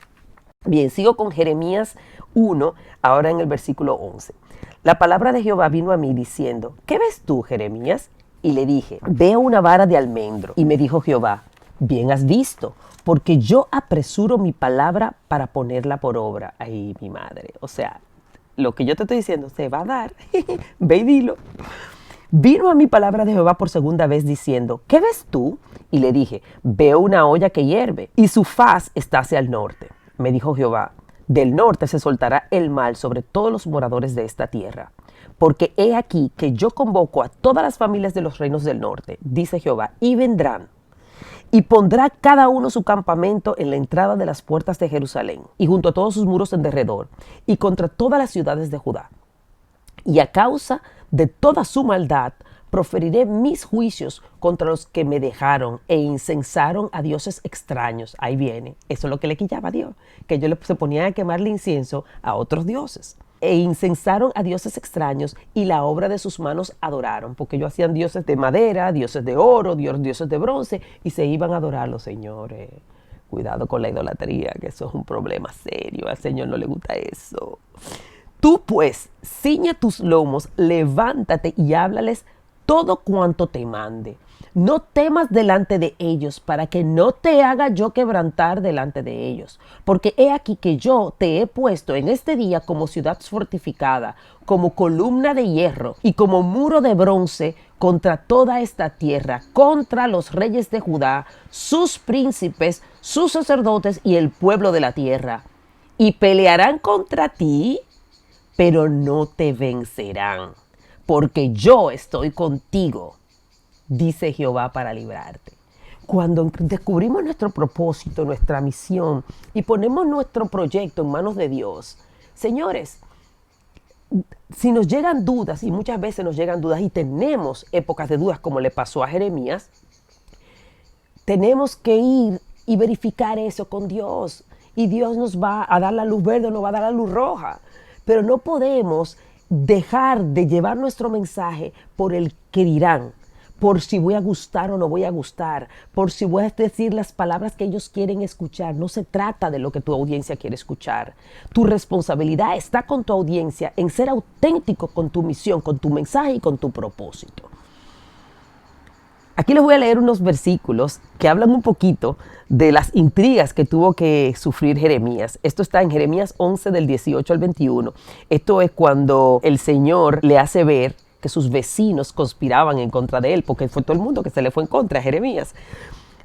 Bien, sigo con Jeremías 1, ahora en el versículo 11. La palabra de Jehová vino a mí diciendo, ¿qué ves tú, Jeremías? Y le dije, veo una vara de almendro. Y me dijo Jehová, bien has visto, porque yo apresuro mi palabra para ponerla por obra. Ay, mi madre, o sea, lo que yo te estoy diciendo se va a dar. Ve y dilo. Vino a mi palabra de Jehová por segunda vez diciendo, ¿qué ves tú? Y le dije, veo una olla que hierve y su faz está hacia el norte. Me dijo Jehová, del norte se soltará el mal sobre todos los moradores de esta tierra. Porque he aquí que yo convoco a todas las familias de los reinos del norte, dice Jehová, y vendrán. Y pondrá cada uno su campamento en la entrada de las puertas de Jerusalén, y junto a todos sus muros en derredor, y contra todas las ciudades de Judá. Y a causa de toda su maldad, proferiré mis juicios contra los que me dejaron e incensaron a dioses extraños. Ahí viene, eso es lo que le quillaba a Dios, que ellos se ponían a quemarle incienso a otros dioses. E incensaron a dioses extraños y la obra de sus manos adoraron, porque ellos hacían dioses de madera, dioses de oro, dioses de bronce, y se iban a adorar los señores. Cuidado con la idolatría, que eso es un problema serio, al Señor no le gusta eso. Tú pues, ciñe tus lomos, levántate y háblales todo cuanto te mande. No temas delante de ellos, para que no te haga yo quebrantar delante de ellos. Porque he aquí que yo te he puesto en este día como ciudad fortificada, como columna de hierro y como muro de bronce contra toda esta tierra, contra los reyes de Judá, sus príncipes, sus sacerdotes y el pueblo de la tierra. Y pelearán contra ti, pero no te vencerán, porque yo estoy contigo, dice Jehová, para librarte. Cuando descubrimos nuestro propósito, nuestra misión y ponemos nuestro proyecto en manos de Dios, señores, si nos llegan dudas, y muchas veces nos llegan dudas y tenemos épocas de dudas como le pasó a Jeremías, tenemos que ir y verificar eso con Dios. Y Dios nos va a dar la luz verde o nos va a dar la luz roja. Pero no podemos dejar de llevar nuestro mensaje por el que dirán, por si voy a gustar o no voy a gustar, por si voy a decir las palabras que ellos quieren escuchar. No se trata de lo que tu audiencia quiere escuchar. Tu responsabilidad está con tu audiencia en ser auténtico con tu misión, con tu mensaje y con tu propósito. Aquí les voy a leer unos versículos que hablan un poquito de las intrigas que tuvo que sufrir Jeremías. Esto está en Jeremías 11 del 18 al 21. Esto es cuando el Señor le hace ver que sus vecinos conspiraban en contra de él, porque fue todo el mundo que se le fue en contra a Jeremías.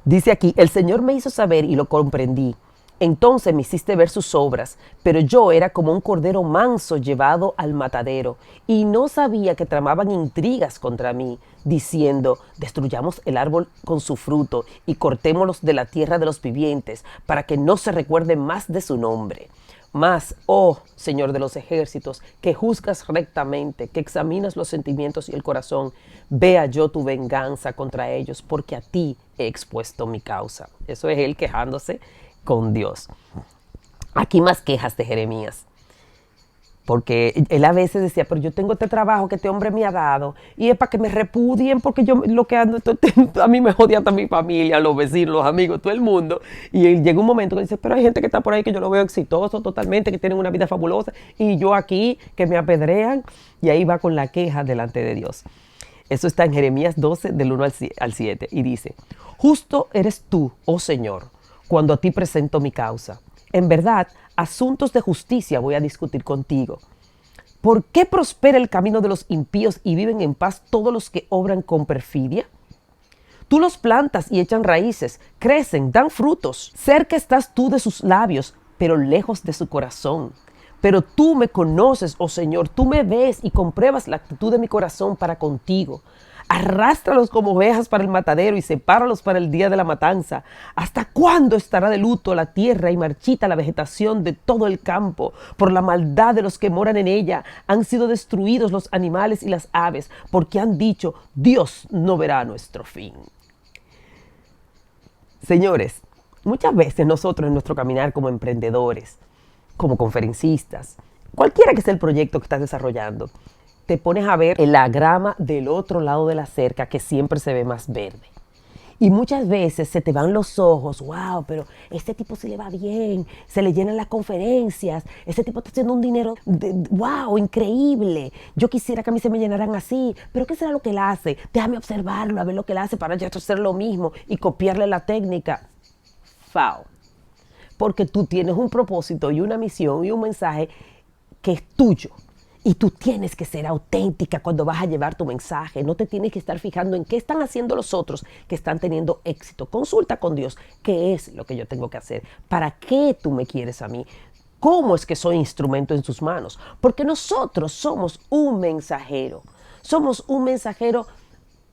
Dice aquí, el Señor me hizo saber y lo comprendí. Entonces me hiciste ver sus obras, pero yo era como un cordero manso llevado al matadero, y no sabía que tramaban intrigas contra mí, diciendo, destruyamos el árbol con su fruto, y cortémoslos de la tierra de los vivientes, para que no se recuerde más de su nombre. Mas, oh Señor de los ejércitos, que juzgas rectamente, que examinas los sentimientos y el corazón, vea yo tu venganza contra ellos, porque a ti he expuesto mi causa. Eso es él quejándose con Dios. Aquí más quejas de Jeremías, porque él a veces decía, pero yo tengo este trabajo que este hombre me ha dado y es para que me repudien, porque yo lo que ando, a mí me jodía hasta mi familia, los vecinos, los amigos, todo el mundo. Y él llega un momento que dice, pero hay gente que está por ahí que yo lo veo exitoso totalmente, que tienen una vida fabulosa, y yo aquí que me apedrean. Y ahí va con la queja delante de Dios. Eso está en Jeremías 12 del 1 al 7 y dice, justo eres tú, oh Señor, cuando a ti presento mi causa. En verdad, asuntos de justicia voy a discutir contigo. ¿Por qué prospera el camino de los impíos y viven en paz todos los que obran con perfidia? Tú los plantas y echan raíces, crecen, dan frutos. Cerca estás tú de sus labios, pero lejos de su corazón. Pero tú me conoces, oh Señor, tú me ves y compruebas la actitud de mi corazón para contigo. Arrástralos como ovejas para el matadero y sepáralos para el día de la matanza. ¿Hasta cuándo estará de luto la tierra y marchita la vegetación de todo el campo? Por la maldad de los que moran en ella han sido destruidos los animales y las aves, porque han dicho, Dios no verá nuestro fin. Señores, muchas veces nosotros en nuestro caminar como emprendedores, como conferencistas, cualquiera que sea el proyecto que estás desarrollando, te pones a ver la grama del otro lado de la cerca que siempre se ve más verde. Y muchas veces se te van los ojos, wow, pero este tipo se le va bien, se le llenan las conferencias, este tipo está haciendo un dinero, wow, increíble. Yo quisiera que a mí se me llenaran así, pero ¿qué será lo que él hace? Déjame observarlo, a ver lo que él hace para yo hacer lo mismo y copiarle la técnica. Foul. Porque tú tienes un propósito y una misión y un mensaje que es tuyo. Y tú tienes que ser auténtica cuando vas a llevar tu mensaje. No te tienes que estar fijando en qué están haciendo los otros que están teniendo éxito. Consulta con Dios qué es lo que yo tengo que hacer. ¿Para qué tú me quieres a mí? ¿Cómo es que soy instrumento en sus manos? Porque nosotros somos un mensajero. Somos un mensajero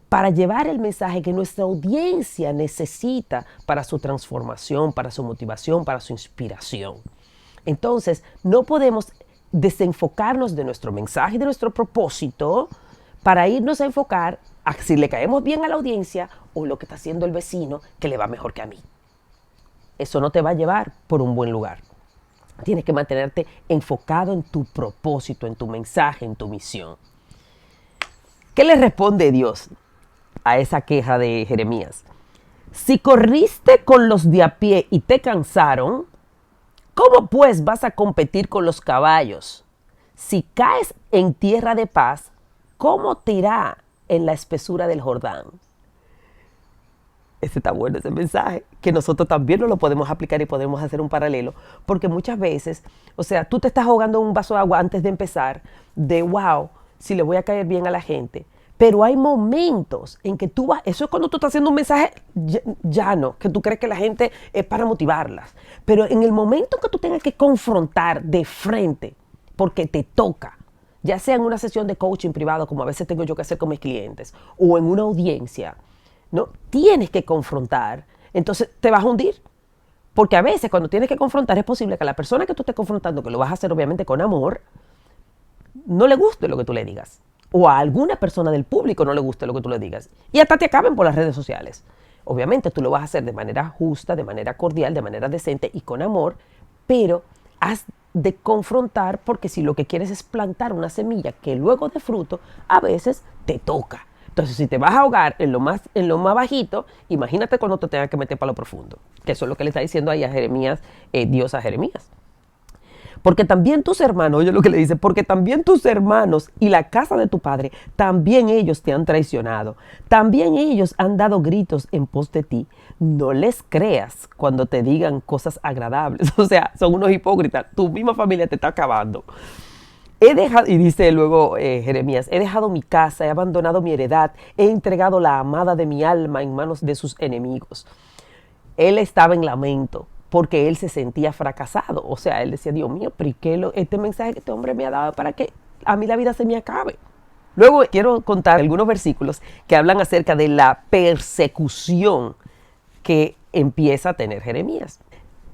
para llevar el mensaje que nuestra audiencia necesita para su transformación, para su motivación, para su inspiración. Entonces, no podemos desenfocarnos de nuestro mensaje y de nuestro propósito para irnos a enfocar a si le caemos bien a la audiencia o lo que está haciendo el vecino que le va mejor que a mí. Eso no te va a llevar por un buen lugar. Tienes que mantenerte enfocado en tu propósito, en tu mensaje, en tu misión. ¿Qué le responde Dios a esa queja de Jeremías? Si corriste con los de a pie y te cansaron, ¿cómo pues vas a competir con los caballos? Si caes en tierra de paz, ¿cómo te irá en la espesura del Jordán? Ese está bueno, ese mensaje, que nosotros también no lo podemos aplicar y podemos hacer un paralelo, porque muchas veces, o sea, tú te estás ahogando un vaso de agua antes de empezar, de wow, si le voy a caer bien a la gente. Pero hay momentos en que tú vas, eso es cuando tú estás haciendo un mensaje llano, que tú crees que la gente es para motivarlas. Pero en el momento que tú tengas que confrontar de frente, porque te toca, ya sea en una sesión de coaching privado, como a veces tengo yo que hacer con mis clientes, o en una audiencia, ¿no? Tienes que confrontar, entonces te vas a hundir. Porque a veces cuando tienes que confrontar es posible que a la persona que tú estés confrontando, que lo vas a hacer obviamente con amor, no le guste lo que tú le digas. O a alguna persona del público no le guste lo que tú le digas. Y hasta te acaben por las redes sociales. Obviamente tú lo vas a hacer de manera justa, de manera cordial, de manera decente y con amor, pero has de confrontar porque si lo que quieres es plantar una semilla que luego de fruto, a veces te toca. Entonces, si te vas a ahogar en lo más bajito, imagínate cuando te tengas que meter para lo profundo. Que eso es lo que le está diciendo ahí a Jeremías, Dios a Jeremías. Porque también tus hermanos, oye lo que le dice, porque también tus hermanos y la casa de tu padre, también ellos te han traicionado. También ellos han dado gritos en pos de ti. No les creas cuando te digan cosas agradables. O sea, son unos hipócritas. Tu misma familia te está acabando. He dejado, y dice luego Jeremías, he dejado mi casa, he abandonado mi heredad, he entregado la amada de mi alma en manos de sus enemigos. Él estaba en lamento porque él se sentía fracasado. O sea, él decía, Dios mío, pero ¿qué este mensaje que este hombre me ha dado para que a mí la vida se me acabe? Luego quiero contar algunos versículos que hablan acerca de la persecución que empieza a tener Jeremías.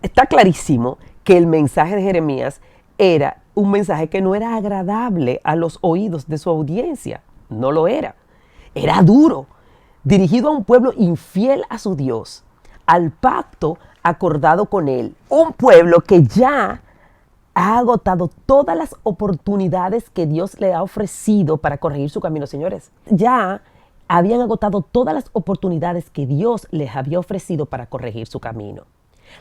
Está clarísimo que el mensaje de Jeremías era un mensaje que no era agradable a los oídos de su audiencia. No lo era. Era duro, dirigido a un pueblo infiel a su Dios, al pacto acordado con él. Un pueblo que ya ha agotado todas las oportunidades que Dios le ha ofrecido para corregir su camino, señores. Ya habían agotado todas las oportunidades que Dios les había ofrecido para corregir su camino.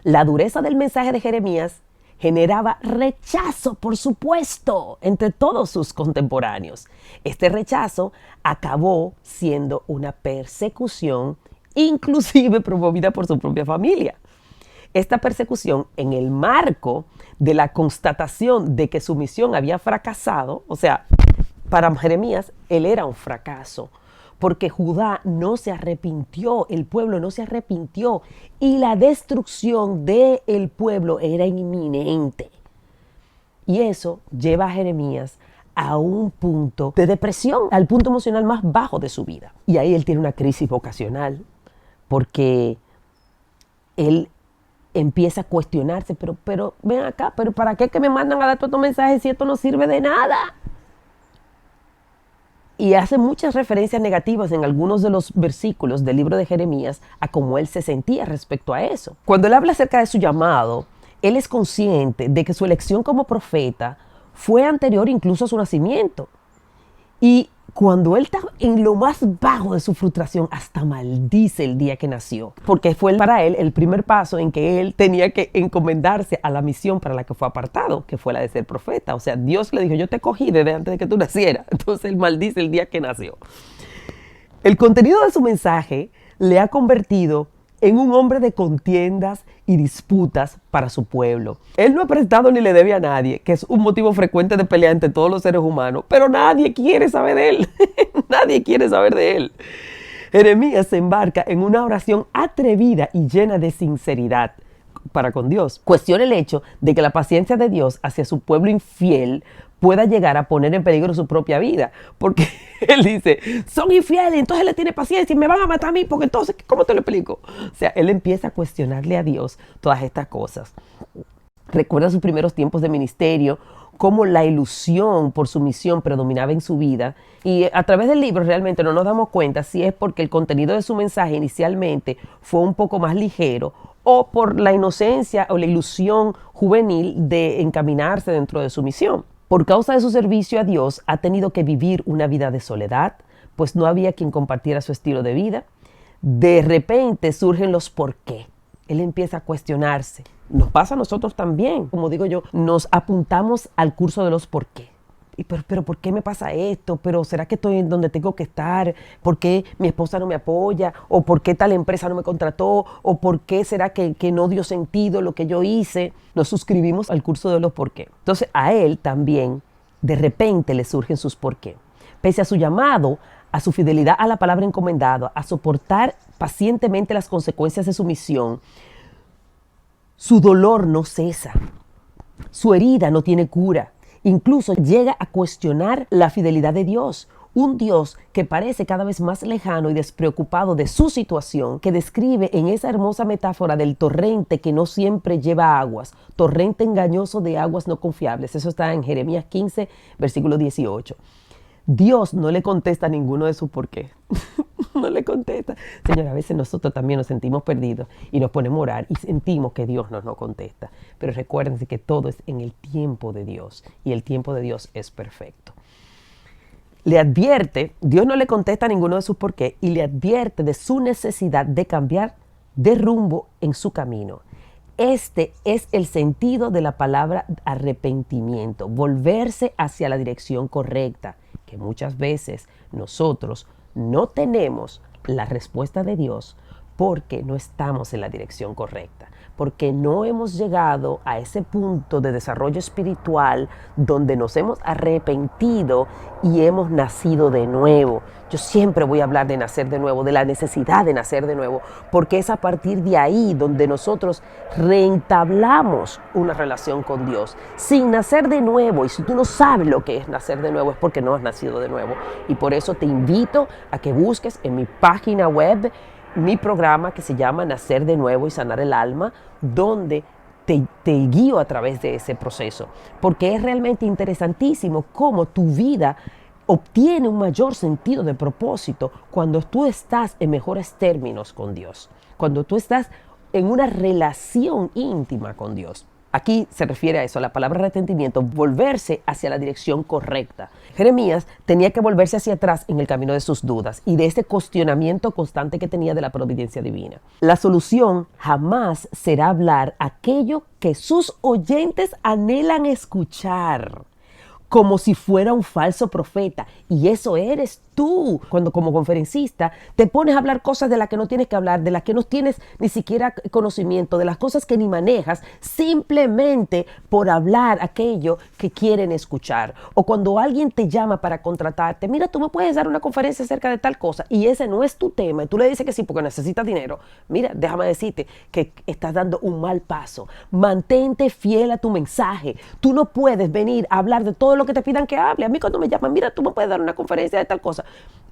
La dureza del mensaje de Jeremías generaba rechazo, por supuesto, entre todos sus contemporáneos. Este rechazo acabó siendo una persecución, inclusive promovida por su propia familia. Esta persecución, en el marco de la constatación de que su misión había fracasado, o sea, para Jeremías, él era un fracaso, porque Judá no se arrepintió, el pueblo no se arrepintió y la destrucción del pueblo era inminente. Y eso lleva a Jeremías a un punto de depresión, al punto emocional más bajo de su vida. Y ahí él tiene una crisis vocacional, porque él empieza a cuestionarse, pero ven acá, pero ¿para qué que me mandan a dar todo estos mensajes si esto no sirve de nada? Y hace muchas referencias negativas en algunos de los versículos del libro de Jeremías a cómo él se sentía respecto a eso. Cuando él habla acerca de su llamado, él es consciente de que su elección como profeta fue anterior incluso a su nacimiento. Y cuando él está en lo más bajo de su frustración, hasta maldice el día que nació. Porque fue para él el primer paso en que él tenía que encomendarse a la misión para la que fue apartado, que fue la de ser profeta. O sea, Dios le dijo, yo te cogí desde antes de que tú nacieras. Entonces él maldice el día que nació. El contenido de su mensaje le ha convertido en un hombre de contiendas y disputas para su pueblo. Él no ha prestado ni le debe a nadie, que es un motivo frecuente de pelea entre todos los seres humanos, pero nadie quiere saber de él. Nadie quiere saber de él. Jeremías se embarca en una oración atrevida y llena de sinceridad para con Dios. Cuestiona el hecho de que la paciencia de Dios hacia su pueblo infiel pueda llegar a poner en peligro su propia vida. Porque él dice, son infieles, entonces le tiene paciencia y me van a matar a mí, porque entonces, ¿cómo te lo explico? O sea, él empieza a cuestionarle a Dios todas estas cosas. Recuerda sus primeros tiempos de ministerio, cómo la ilusión por su misión predominaba en su vida. Y a través del libro realmente no nos damos cuenta si es porque el contenido de su mensaje inicialmente fue un poco más ligero o por la inocencia o la ilusión juvenil de encaminarse dentro de su misión. Por causa de su servicio a Dios, ha tenido que vivir una vida de soledad, pues no había quien compartiera su estilo de vida. De repente surgen los por qué. Él empieza a cuestionarse. Nos pasa a nosotros también. Como digo yo, nos apuntamos al curso de los por qué. Pero ¿por qué me pasa esto? ¿Pero será que estoy en donde tengo que estar? ¿Por qué mi esposa no me apoya? ¿O por qué tal empresa no me contrató? ¿O por qué será que no dio sentido lo que yo hice? Nos suscribimos al curso de los por qué. Entonces a él también de repente le surgen sus por qué. Pese a su llamado, a su fidelidad a la palabra encomendada, a soportar pacientemente las consecuencias de su misión, su dolor no cesa. Su herida no tiene cura. Incluso llega a cuestionar la fidelidad de Dios, un Dios que parece cada vez más lejano y despreocupado de su situación, que describe en esa hermosa metáfora del torrente que no siempre lleva aguas, torrente engañoso de aguas no confiables. Eso está en Jeremías 15, versículo 18. Dios no le contesta a ninguno de sus por qué. No le contesta. Señor, a veces nosotros también nos sentimos perdidos y nos ponemos a orar y sentimos que Dios no nos contesta. Pero recuérdense que todo es en el tiempo de Dios y el tiempo de Dios es perfecto. Le advierte, Dios no le contesta a ninguno de sus por qué y le advierte de su necesidad de cambiar de rumbo en su camino. Este es el sentido de la palabra arrepentimiento, volverse hacia la dirección correcta, que muchas veces nosotros no tenemos la respuesta de Dios porque no estamos en la dirección correcta, porque no hemos llegado a ese punto de desarrollo espiritual donde nos hemos arrepentido y hemos nacido de nuevo. Yo siempre voy a hablar de nacer de nuevo, de la necesidad de nacer de nuevo, porque es a partir de ahí donde nosotros reentablamos una relación con Dios. Sin nacer de nuevo, y si tú no sabes lo que es nacer de nuevo, es porque no has nacido de nuevo. Y por eso te invito a que busques en mi página web mi programa que se llama Nacer de Nuevo y Sanar el Alma, donde te guío a través de ese proceso, porque es realmente interesantísimo cómo tu vida obtiene un mayor sentido de propósito cuando tú estás en mejores términos con Dios, cuando tú estás en una relación íntima con Dios. Aquí se refiere a eso, a la palabra arrepentimiento, volverse hacia la dirección correcta. Jeremías tenía que volverse hacia atrás en el camino de sus dudas y de ese cuestionamiento constante que tenía de la providencia divina. La solución jamás será hablar aquello que sus oyentes anhelan escuchar. como si fuera un falso profeta. Y eso eres tú. Cuando como conferencista te pones a hablar cosas de las que no tienes que hablar, de las que no tienes ni siquiera conocimiento, de las cosas que ni manejas, simplemente por hablar aquello que quieren escuchar. O cuando alguien te llama para contratarte, mira, tú me puedes dar una conferencia acerca de tal cosa y ese no es tu tema, y tú le dices que sí porque necesitas dinero. Mira, déjame decirte que estás dando un mal paso. Mantente fiel a tu mensaje. Tú no puedes venir a hablar de todo lo que te pidan que hable. A mí cuando me llaman, mira, tú me puedes dar una conferencia de tal cosa.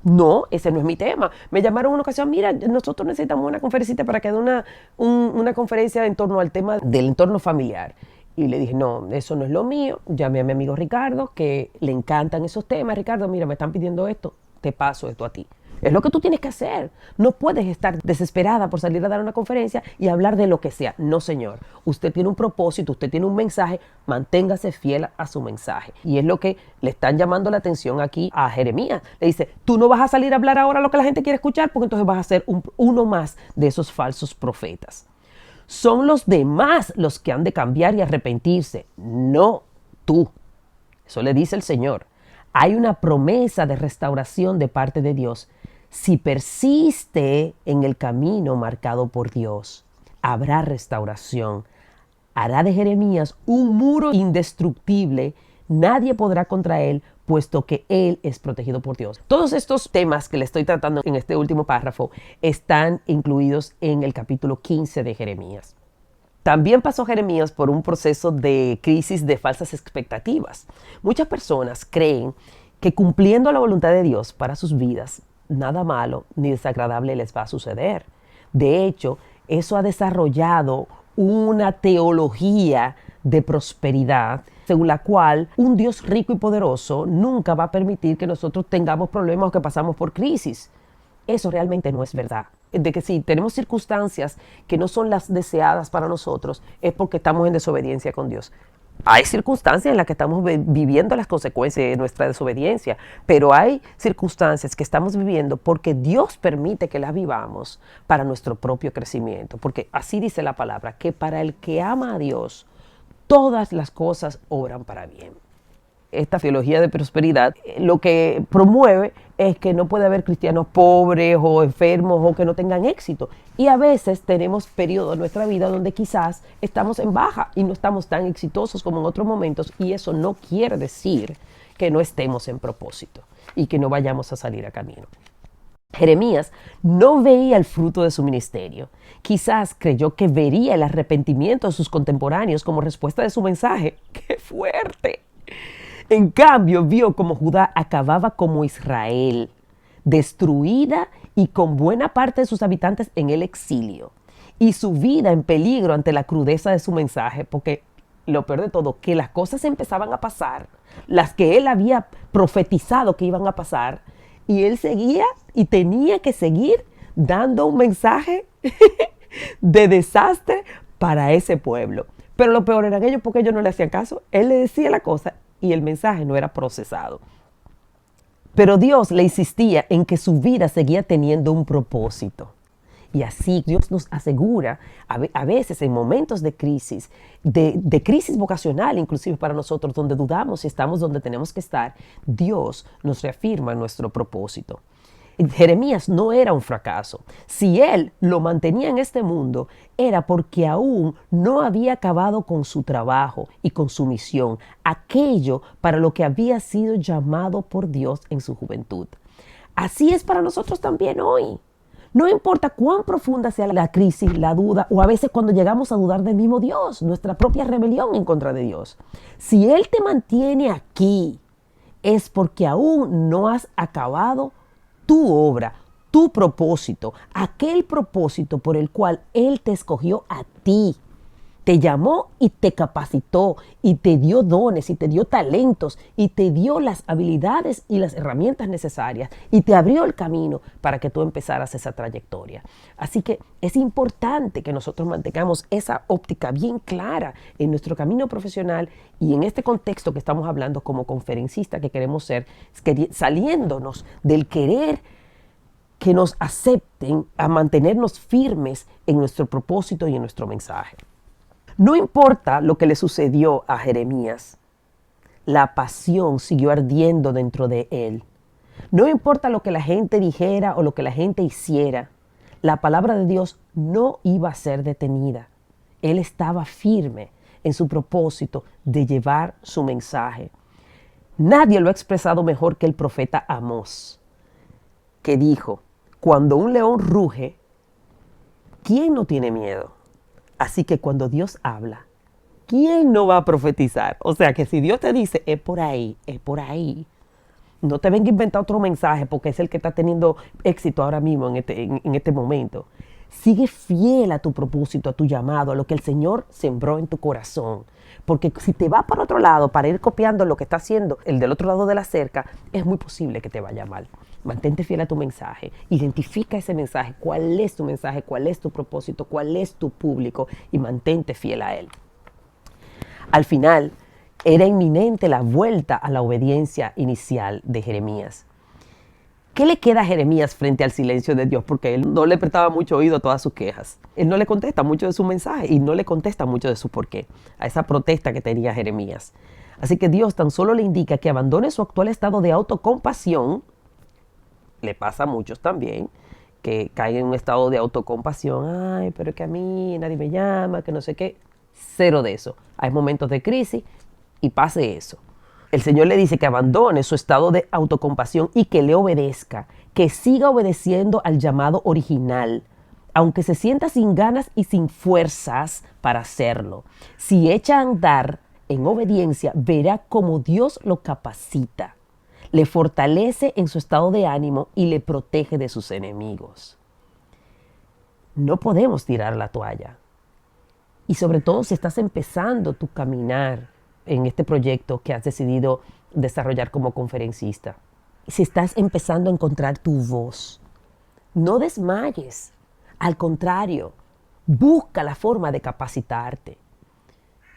No, ese no es mi tema. Me llamaron una ocasión, mira, nosotros necesitamos una conferencita para que dé una conferencia en torno al tema del entorno familiar. Y le dije, no, eso no es lo mío. Llamé a mi amigo Ricardo, que le encantan esos temas. Ricardo, mira, me están pidiendo esto, te paso esto a ti. Es lo que tú tienes que hacer. No puedes estar desesperada por salir a dar una conferencia y hablar de lo que sea. No, señor. Usted tiene un propósito, usted tiene un mensaje, manténgase fiel a su mensaje. Y es lo que le están llamando la atención aquí a Jeremías. Le dice, tú no vas a salir a hablar ahora lo que la gente quiere escuchar, porque entonces vas a ser uno más de esos falsos profetas. Son los demás los que han de cambiar y arrepentirse, no tú. Eso le dice el Señor. Hay una promesa de restauración de parte de Dios. Si persiste en el camino marcado por Dios, habrá restauración. Hará de Jeremías un muro indestructible. Nadie podrá contra él, puesto que él es protegido por Dios. Todos estos temas que le estoy tratando en este último párrafo están incluidos en el capítulo 15 de Jeremías. También pasó Jeremías por un proceso de crisis de falsas expectativas. Muchas personas creen que cumpliendo la voluntad de Dios para sus vidas, nada malo ni desagradable les va a suceder. De hecho, eso ha desarrollado una teología de prosperidad según la cual un Dios rico y poderoso nunca va a permitir que nosotros tengamos problemas o que pasamos por crisis. Eso realmente no es verdad. De que si tenemos circunstancias que no son las deseadas para nosotros, es porque estamos en desobediencia con Dios. Hay circunstancias en las que estamos viviendo las consecuencias de nuestra desobediencia, pero hay circunstancias que estamos viviendo porque Dios permite que las vivamos para nuestro propio crecimiento. Porque así dice la palabra, que para el que ama a Dios, todas las cosas obran para bien. Esta teología de prosperidad lo que promueve es que no puede haber cristianos pobres o enfermos o que no tengan éxito. Y a veces tenemos periodos en nuestra vida donde quizás estamos en baja y no estamos tan exitosos como en otros momentos, y eso no quiere decir que no estemos en propósito y que no vayamos a salir a camino. Jeremías no veía el fruto de su ministerio. Quizás creyó que vería el arrepentimiento de sus contemporáneos como respuesta de su mensaje. ¡Qué fuerte! En cambio, vio como Judá acababa como Israel, destruida y con buena parte de sus habitantes en el exilio, y su vida en peligro ante la crudeza de su mensaje, porque lo peor de todo, que las cosas empezaban a pasar, las que él había profetizado que iban a pasar, y él seguía y tenía que seguir dando un mensaje de desastre para ese pueblo. Pero lo peor eran ellos, porque ellos no le hacían caso. Él le decía la cosa y el mensaje no era procesado. Pero Dios le insistía en que su vida seguía teniendo un propósito. Y así Dios nos asegura, a veces en momentos de crisis, de crisis vocacional inclusive para nosotros, donde dudamos si estamos donde tenemos que estar, Dios nos reafirma nuestro propósito. Jeremías no era un fracaso. Si él lo mantenía en este mundo, era porque aún no había acabado con su trabajo y con su misión, aquello para lo que había sido llamado por Dios en su juventud. Así es para nosotros también hoy. No importa cuán profunda sea la crisis, la duda, o a veces cuando llegamos a dudar del mismo Dios, nuestra propia rebelión en contra de Dios. Si Él te mantiene aquí, es porque aún no has acabado tu obra, tu propósito, aquel propósito por el cual Él te escogió a ti. Te llamó y te capacitó y te dio dones y te dio talentos y te dio las habilidades y las herramientas necesarias y te abrió el camino para que tú empezaras esa trayectoria. Así que es importante que nosotros mantengamos esa óptica bien clara en nuestro camino profesional y en este contexto que estamos hablando como conferencista que queremos ser, saliéndonos del querer que nos acepten a mantenernos firmes en nuestro propósito y en nuestro mensaje. No importa lo que le sucedió a Jeremías, la pasión siguió ardiendo dentro de él. No importa lo que la gente dijera o lo que la gente hiciera, la palabra de Dios no iba a ser detenida. Él estaba firme en su propósito de llevar su mensaje. Nadie lo ha expresado mejor que el profeta Amós, que dijo: cuando un león ruge, ¿quién no tiene miedo? Así que cuando Dios habla, ¿quién no va a profetizar? O sea que si Dios te dice, es por ahí, es por ahí. No te venga a inventar otro mensaje porque es el que está teniendo éxito ahora mismo en este momento. Sigue fiel a tu propósito, a tu llamado, a lo que el Señor sembró en tu corazón. Porque si te vas para otro lado para ir copiando lo que está haciendo el del otro lado de la cerca, es muy posible que te vaya mal. Mantente fiel a tu mensaje. Identifica ese mensaje. ¿Cuál es tu mensaje? ¿Cuál es tu propósito? ¿Cuál es tu público? Y mantente fiel a él. Al final, era inminente la vuelta a la obediencia inicial de Jeremías. ¿Qué le queda a Jeremías frente al silencio de Dios? Porque él no le prestaba mucho oído a todas sus quejas. Él no le contesta mucho de su mensaje y no le contesta mucho de su porqué, a esa protesta que tenía Jeremías. Así que Dios tan solo le indica que abandone su actual estado de autocompasión. Le pasa a muchos también, que caen en un estado de autocompasión. Ay, pero es que a mí nadie me llama, que no sé qué. Cero de eso. Hay momentos de crisis y pase eso. El Señor le dice que abandone su estado de autocompasión y que le obedezca, que siga obedeciendo al llamado original, aunque se sienta sin ganas y sin fuerzas para hacerlo. Si echa a andar en obediencia, verá cómo Dios lo capacita, le fortalece en su estado de ánimo y le protege de sus enemigos. No podemos tirar la toalla. Y sobre todo si estás empezando tu caminar en este proyecto que has decidido desarrollar como conferencista. Si estás empezando a encontrar tu voz, no desmayes. Al contrario, busca la forma de capacitarte.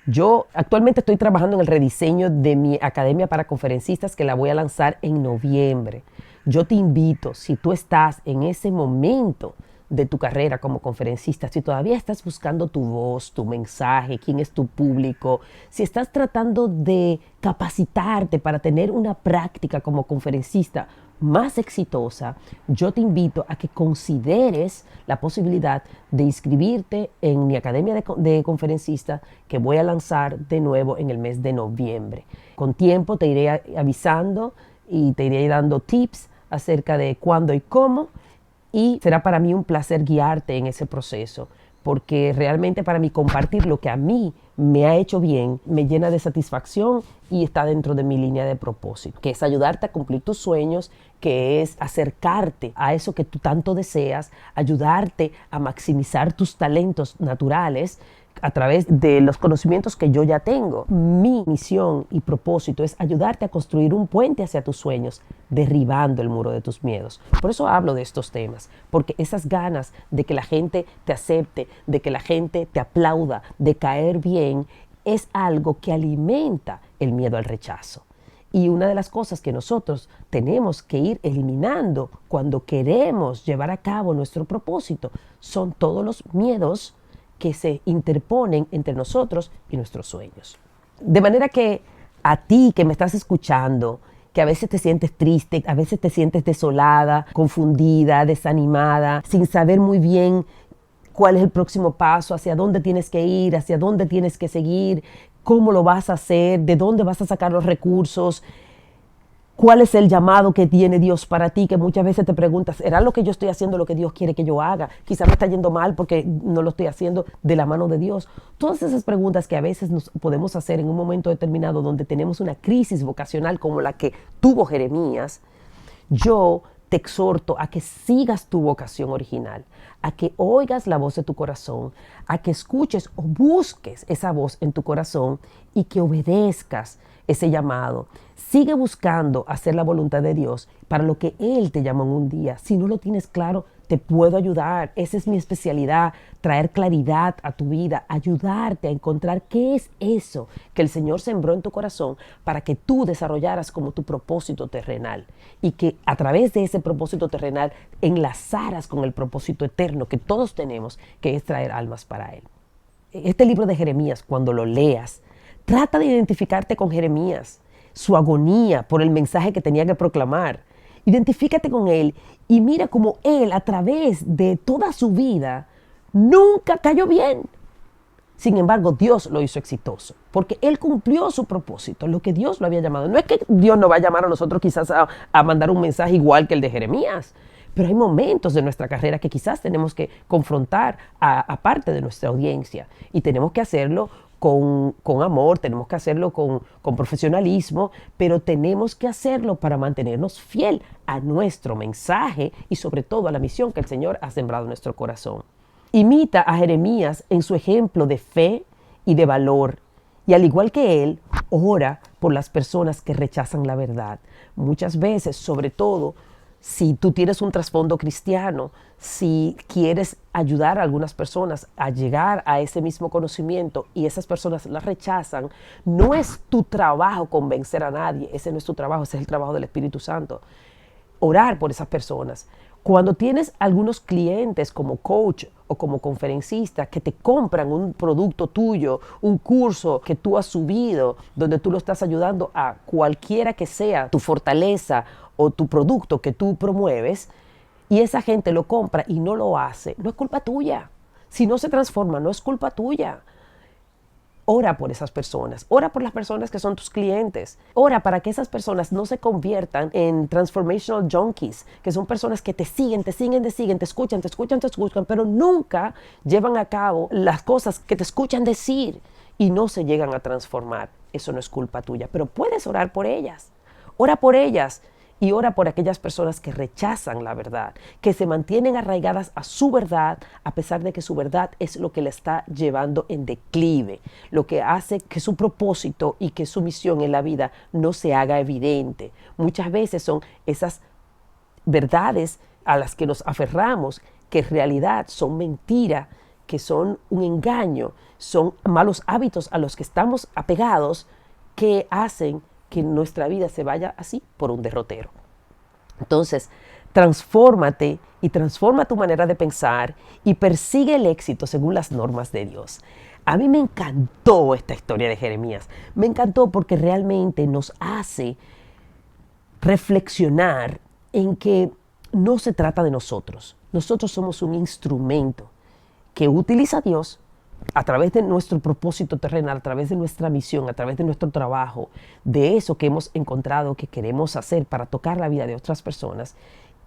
Yo actualmente estoy trabajando en el rediseño de mi academia para conferencistas que la voy a lanzar en noviembre. Yo te invito, si tú estás en ese momento de tu carrera como conferencista, si todavía estás buscando tu voz, tu mensaje, quién es tu público, si estás tratando de capacitarte para tener una práctica como conferencista más exitosa, yo te invito a que consideres la posibilidad de inscribirte en mi academia de conferencista que voy a lanzar de nuevo en el mes de noviembre. Con tiempo te iré avisando y te iré dando tips acerca de cuándo y cómo. Y será para mí un placer guiarte en ese proceso, porque realmente para mí compartir lo que a mí me ha hecho bien, me llena de satisfacción y está dentro de mi línea de propósito, que es ayudarte a cumplir tus sueños, que es acercarte a eso que tú tanto deseas, ayudarte a maximizar tus talentos naturales a través de los conocimientos que yo ya tengo. Mi misión y propósito es ayudarte a construir un puente hacia tus sueños, derribando el muro de tus miedos. Por eso hablo de estos temas, porque esas ganas de que la gente te acepte, de que la gente te aplauda, de caer bien, es algo que alimenta el miedo al rechazo. Y una de las cosas que nosotros tenemos que ir eliminando cuando queremos llevar a cabo nuestro propósito son todos los miedos que se interponen entre nosotros y nuestros sueños. De manera que a ti que me estás escuchando, que a veces te sientes triste, a veces te sientes desolada, confundida, desanimada, sin saber muy bien cuál es el próximo paso, hacia dónde tienes que ir, hacia dónde tienes que seguir, cómo lo vas a hacer, de dónde vas a sacar los recursos, cuál es el llamado que tiene Dios para ti, que muchas veces te preguntas, ¿será lo que yo estoy haciendo lo que Dios quiere que yo haga? Quizá me está yendo mal porque no lo estoy haciendo de la mano de Dios. Todas esas preguntas que a veces nos podemos hacer en un momento determinado donde tenemos una crisis vocacional como la que tuvo Jeremías, yo te exhorto a que sigas tu vocación original, a que oigas la voz de tu corazón, a que escuches o busques esa voz en tu corazón y que obedezcas ese llamado. Sigue buscando hacer la voluntad de Dios para lo que Él te llamó en un día. Si no lo tienes claro, te puedo ayudar. Esa es mi especialidad, traer claridad a tu vida, ayudarte a encontrar qué es eso que el Señor sembró en tu corazón para que tú desarrollaras como tu propósito terrenal y que a través de ese propósito terrenal enlazaras con el propósito eterno que todos tenemos, que es traer almas para Él. Este libro de Jeremías, cuando lo leas, trata de identificarte con Jeremías. su agonía por el mensaje que tenía que proclamar. Identifícate con él y mira cómo él, a través de toda su vida, nunca cayó bien. Sin embargo, Dios lo hizo exitoso, porque él cumplió su propósito, lo que Dios lo había llamado. No es que Dios nos va a llamar a nosotros quizás a mandar un mensaje igual que el de Jeremías, pero hay momentos de nuestra carrera que quizás tenemos que confrontar a parte de nuestra audiencia y tenemos que hacerlo con amor, tenemos que hacerlo con profesionalismo, pero tenemos que hacerlo para mantenernos fiel a nuestro mensaje y sobre todo a la misión que el Señor ha sembrado en nuestro corazón. Imita a Jeremías en su ejemplo de fe y de valor. Y al igual que él, ora por las personas que rechazan la verdad. Muchas veces, sobre todo, si tú tienes un trasfondo cristiano, si quieres ayudar a algunas personas a llegar a ese mismo conocimiento y esas personas la rechazan, no es tu trabajo convencer a nadie. Ese no es tu trabajo, ese es el trabajo del Espíritu Santo. Orar por esas personas. Cuando tienes algunos clientes como coach o como conferencista que te compran un producto tuyo, un curso que tú has subido, donde tú lo estás ayudando a cualquiera que sea tu fortaleza o tu producto que tú promueves, y esa gente lo compra y no lo hace, no es culpa tuya. Si no se transforma, no es culpa tuya. Ora por esas personas, ora por las personas que son tus clientes, ora para que esas personas no se conviertan en transformational junkies, que son personas que te siguen, te escuchan, pero nunca llevan a cabo las cosas que te escuchan decir y no se llegan a transformar. Eso no es culpa tuya, pero puedes orar por ellas. Ora por ellas. Y ora por aquellas personas que rechazan la verdad, que se mantienen arraigadas a su verdad, a pesar de que su verdad es lo que le está llevando en declive, lo que hace que su propósito y que su misión en la vida no se haga evidente. Muchas veces son esas verdades a las que nos aferramos, que en realidad son mentira, que son un engaño, son malos hábitos a los que estamos apegados, que hacen que nuestra vida se vaya así por un derrotero. Entonces, transfórmate y transforma tu manera de pensar y persigue el éxito según las normas de Dios. A mí me encantó esta historia de Jeremías. Me encantó porque realmente nos hace reflexionar en que no se trata de nosotros. Nosotros somos un instrumento que utiliza Dios a través de nuestro propósito terrenal, a través de nuestra misión, a través de nuestro trabajo, de eso que hemos encontrado que queremos hacer para tocar la vida de otras personas.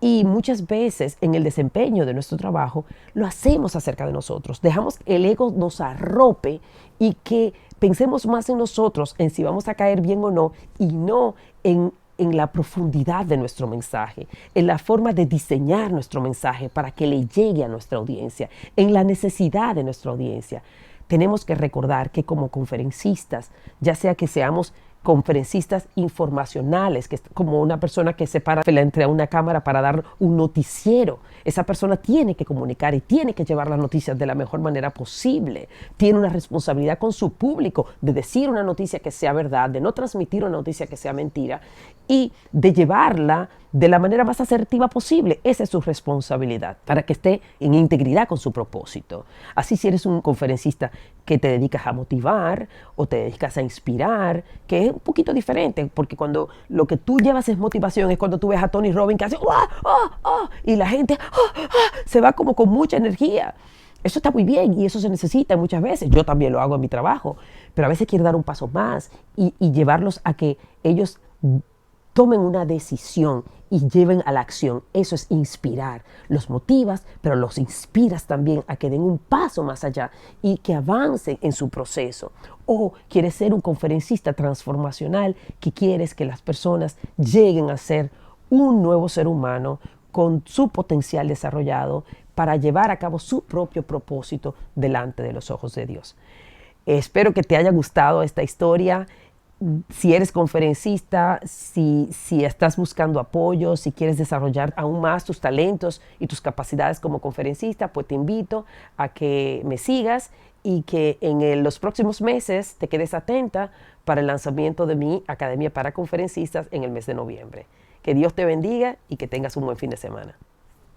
Y muchas veces en el desempeño de nuestro trabajo lo hacemos acerca de nosotros. Dejamos que el ego nos arrope y que pensemos más en nosotros, en si vamos a caer bien o no, y no en la profundidad de nuestro mensaje, en la forma de diseñar nuestro mensaje para que le llegue a nuestra audiencia, en la necesidad de nuestra audiencia. Tenemos que recordar que como conferencistas, ya sea que seamos conferencistas informacionales, que es como una persona que se para frente a una cámara para dar un noticiero. Esa persona tiene que comunicar y tiene que llevar las noticias de la mejor manera posible. Tiene una responsabilidad con su público de decir una noticia que sea verdad, de no transmitir una noticia que sea mentira y de llevarla de la manera más asertiva posible. Esa es su responsabilidad, para que esté en integridad con su propósito. Así, si eres un conferencista que te dedicas a motivar o te dedicas a inspirar, que es un poquito diferente, porque cuando lo que tú llevas es motivación, es cuando tú ves a Tony Robbins que hace y la gente se va como con mucha energía. Eso está muy bien y eso se necesita muchas veces. Yo también lo hago en mi trabajo, pero a veces quiero dar un paso más y llevarlos a que ellos tomen una decisión y lleven a la acción. Eso es inspirar. Los motivas, pero los inspiras también a que den un paso más allá y que avancen en su proceso. O quieres ser un conferencista transformacional que quieres que las personas lleguen a ser un nuevo ser humano con su potencial desarrollado para llevar a cabo su propio propósito delante de los ojos de Dios. Espero que te haya gustado esta historia. Si eres conferencista, si estás buscando apoyo, si quieres desarrollar aún más tus talentos y tus capacidades como conferencista, pues te invito a que me sigas y que en los próximos meses te quedes atenta para el lanzamiento de mi Academia para Conferencistas en el mes de noviembre. Que Dios te bendiga y que tengas un buen fin de semana.